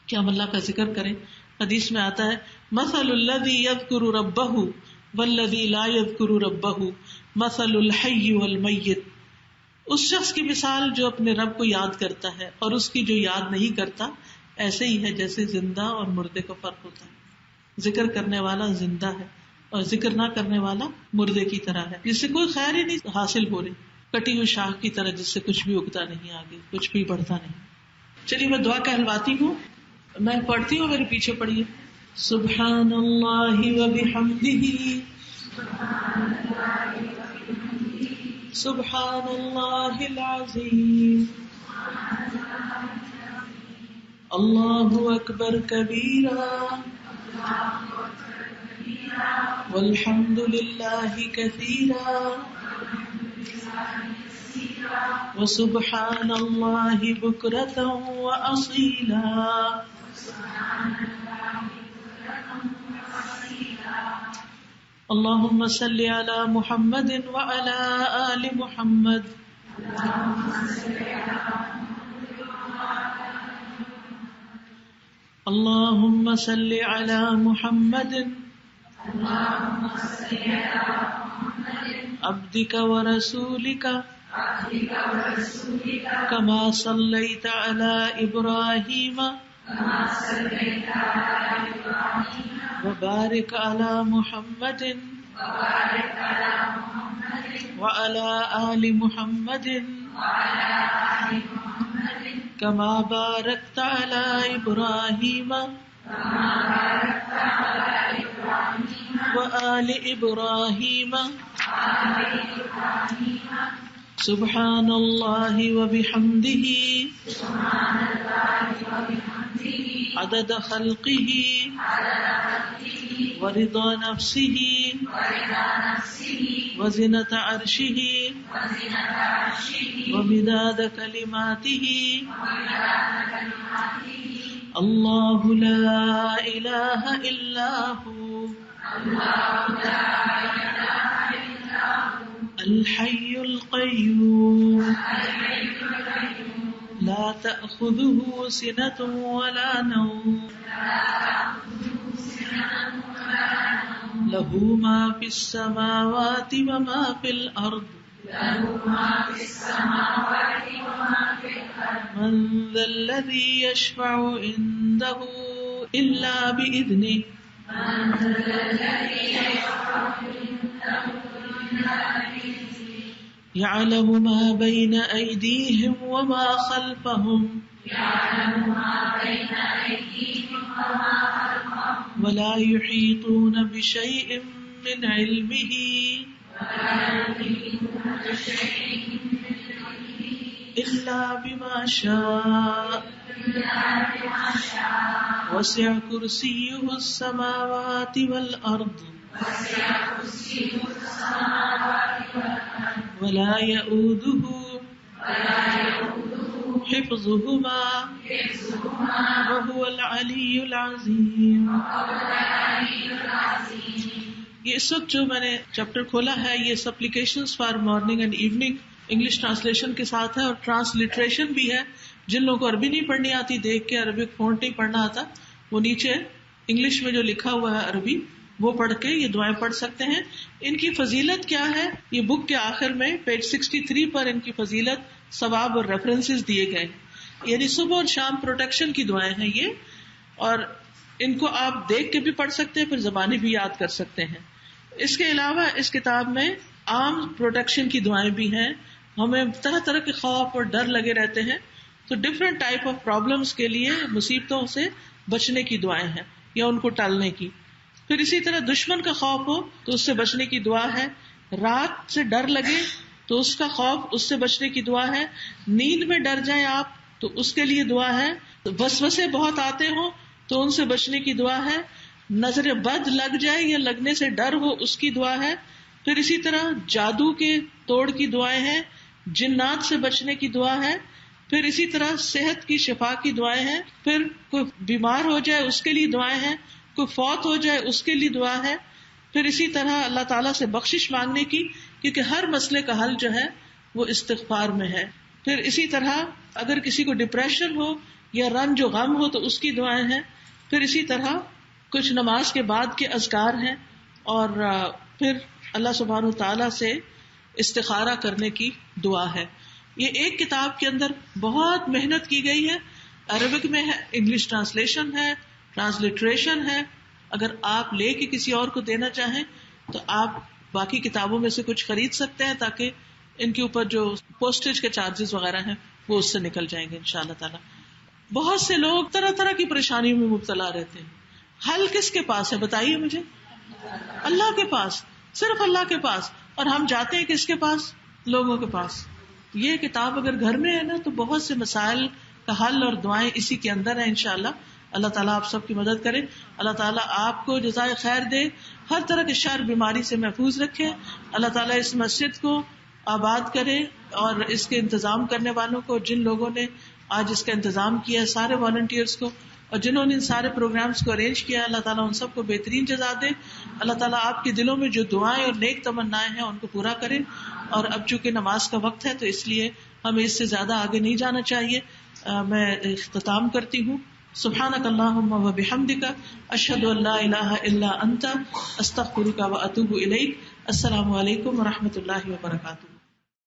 کہ ہم اللہ کا ذکر کریں. حدیث میں آتا ہے مثل الذی یذکر ربہ والذی لا یذکر ربہ مثل الحی والمیت. اس شخص کی مثال جو اپنے رب کو یاد کرتا ہے اور اس کی جو یاد نہیں کرتا ایسے ہی ہے جیسے زندہ اور مردے کا فرق ہوتا ہے. ذکر کرنے والا زندہ ہے اور ذکر نہ کرنے والا مردے کی طرح ہے، جس سے کوئی خیر ہی نہیں حاصل ہو رہی، کٹی ہوئی شاخ کی طرح جس سے کچھ بھی اگتا نہیں، آگے کچھ بھی بڑھتا نہیں. چلیے میں دعا کہلواتی ہوں، میں پڑھتی ہوں، میرے پیچھے پڑھیے. سبحان اللہ وبحمدہ سبحان اللہ العظیم اللہ اکبر کبیرا والحمد للہ کثیرا وسبحان اللہ بکرۃ واصیلا. اللہم صل علی محمد وعلی آل محمد اللہم صل علی محمد عبدک ورسولک کما صلیت علی ابراہیم وبارک علی محمد وعلی آل محمد کما بارکت علی ابراہیم وآل ابراہیم سبحان اللہ وبحمدہ عدد خلقہ ورضا نفسہ وزنۃ عرشہ ومداد کلماتہ. اللہ لا الہ الا ہو الحی القیوم لا تأخذه سنة ولا نوم له ما في السماوات وما في الأرض من ذا الذي يشفع عنده إلا بإذنه يعلم ما بين أيديهم وما خلفهم ولا يحيطون بشيء من علمه إلا بما شاء وسع كرسيه السماوات والأرض ولا يؤوده حفظهما وهو العلی العظیم. یہ اس وقت جو میں نے چیپٹر کھولا ہے یہ supplications for morning and evening English translation کے ساتھ ہے اور ٹرانسلیٹریشن بھی ہے. جن لوگوں کو عربی نہیں پڑھنی آتی دیکھ کے عربک فونٹ نہیں پڑھنا آتا وہ نیچے انگلش میں جو لکھا ہوا ہے عربی وہ پڑھ کے یہ دعائیں پڑھ سکتے ہیں. ان کی فضیلت کیا ہے یہ بک کے آخر میں پیج 63 پر ان کی فضیلت ثواب اور ریفرنسز دیے گئے ہیں. یعنی صبح اور شام پروٹیکشن کی دعائیں ہیں یہ اور ان کو آپ دیکھ کے بھی پڑھ سکتے ہیں پھر زبانی بھی یاد کر سکتے ہیں. اس کے علاوہ اس کتاب میں عام پروٹیکشن کی دعائیں بھی ہیں. ہمیں طرح طرح کے خوف اور ڈر لگے رہتے ہیں تو ڈفرینٹ ٹائپ آف پرابلمس کے لیے مصیبتوں سے بچنے کی دعائیں ہیں یا ان کو ٹالنے کی. پھر اسی طرح دشمن کا خوف ہو تو اس سے بچنے کی دعا ہے. رات سے ڈر لگے تو اس کا خوف اس سے بچنے کی دعا ہے. نیند میں ڈر جائیں آپ تو اس کے لیے دعا ہے. وسوسے بہت آتے ہوں تو ان سے بچنے کی دعا ہے. نظر بد لگ جائے یا لگنے سے ڈر ہو اس کی دعا ہے. پھر اسی طرح جادو کے توڑ کی دعائیں ہیں. جنات سے بچنے کی دعا ہے. پھر اسی طرح صحت کی شفا کی دعائیں ہیں. پھر کوئی بیمار ہو جائے اس کے لیے دعائیں ہیں. کوئی فوت ہو جائے اس کے لیے دعا ہے. پھر اسی طرح اللہ تعالیٰ سے بخشش مانگنے کی کیونکہ ہر مسئلے کا حل جو ہے وہ استغفار میں ہے. پھر اسی طرح اگر کسی کو ڈپریشن ہو یا رنج و غم ہو تو اس کی دعائیں ہیں. پھر اسی طرح کچھ نماز کے بعد کے اذکار ہیں اور پھر اللہ سبحانہ تعالیٰ سے استخارہ کرنے کی دعا ہے. یہ ایک کتاب کے اندر بہت محنت کی گئی ہے. عربک میں ہے, انگلش ٹرانسلیشن ہے, ٹرانسلیٹریشن ہے. اگر آپ لے کے کسی اور کو دینا چاہیں تو آپ باقی کتابوں میں سے کچھ خرید سکتے ہیں تاکہ ان کے اوپر جو پوسٹیج کے چارجز وغیرہ ہیں وہ اس سے نکل جائیں گے انشاءاللہ تعالی. بہت سے لوگ طرح طرح کی پریشانیوں میں مبتلا رہتے ہیں. حل کس کے پاس ہے بتائیے مجھے؟ اللہ کے پاس, صرف اللہ کے پاس. اور ہم جاتے ہیں کس کے پاس؟ لوگوں کے پاس. یہ کتاب اگر گھر میں ہے نا تو بہت سے مسائل کا حل اور دعائیں اسی کے اندر ہیں انشاءاللہ. اللہ تعالیٰ آپ سب کی مدد کرے. اللہ تعالیٰ آپ کو جزائے خیر دے, ہر طرح کے شر بیماری سے محفوظ رکھے. اللہ تعالیٰ اس مسجد کو آباد کرے اور اس کے انتظام کرنے والوں کو, جن لوگوں نے آج اس کا انتظام کیا, سارے والنٹیئرز کو اور جنہوں نے ان سارے پروگرامز کو ارینج کیا, اللہ تعالیٰ ان سب کو بہترین جزا دے. اللہ تعالیٰ آپ کے دلوں میں جو دعائیں اور نیک تمنائیں ہیں ان کو پورا کرے. اور اب چونکہ نماز کا وقت ہے تو اس لیے ہمیں اس سے زیادہ آگے نہیں جانا چاہیے. میں اختتام کرتی ہوں. سبحانک اللہم و بحمدک اشہد ان لا الہ الا انت استغفرک و اتوب الیک. السلام علیکم و رحمۃ اللہ وبرکاتہ.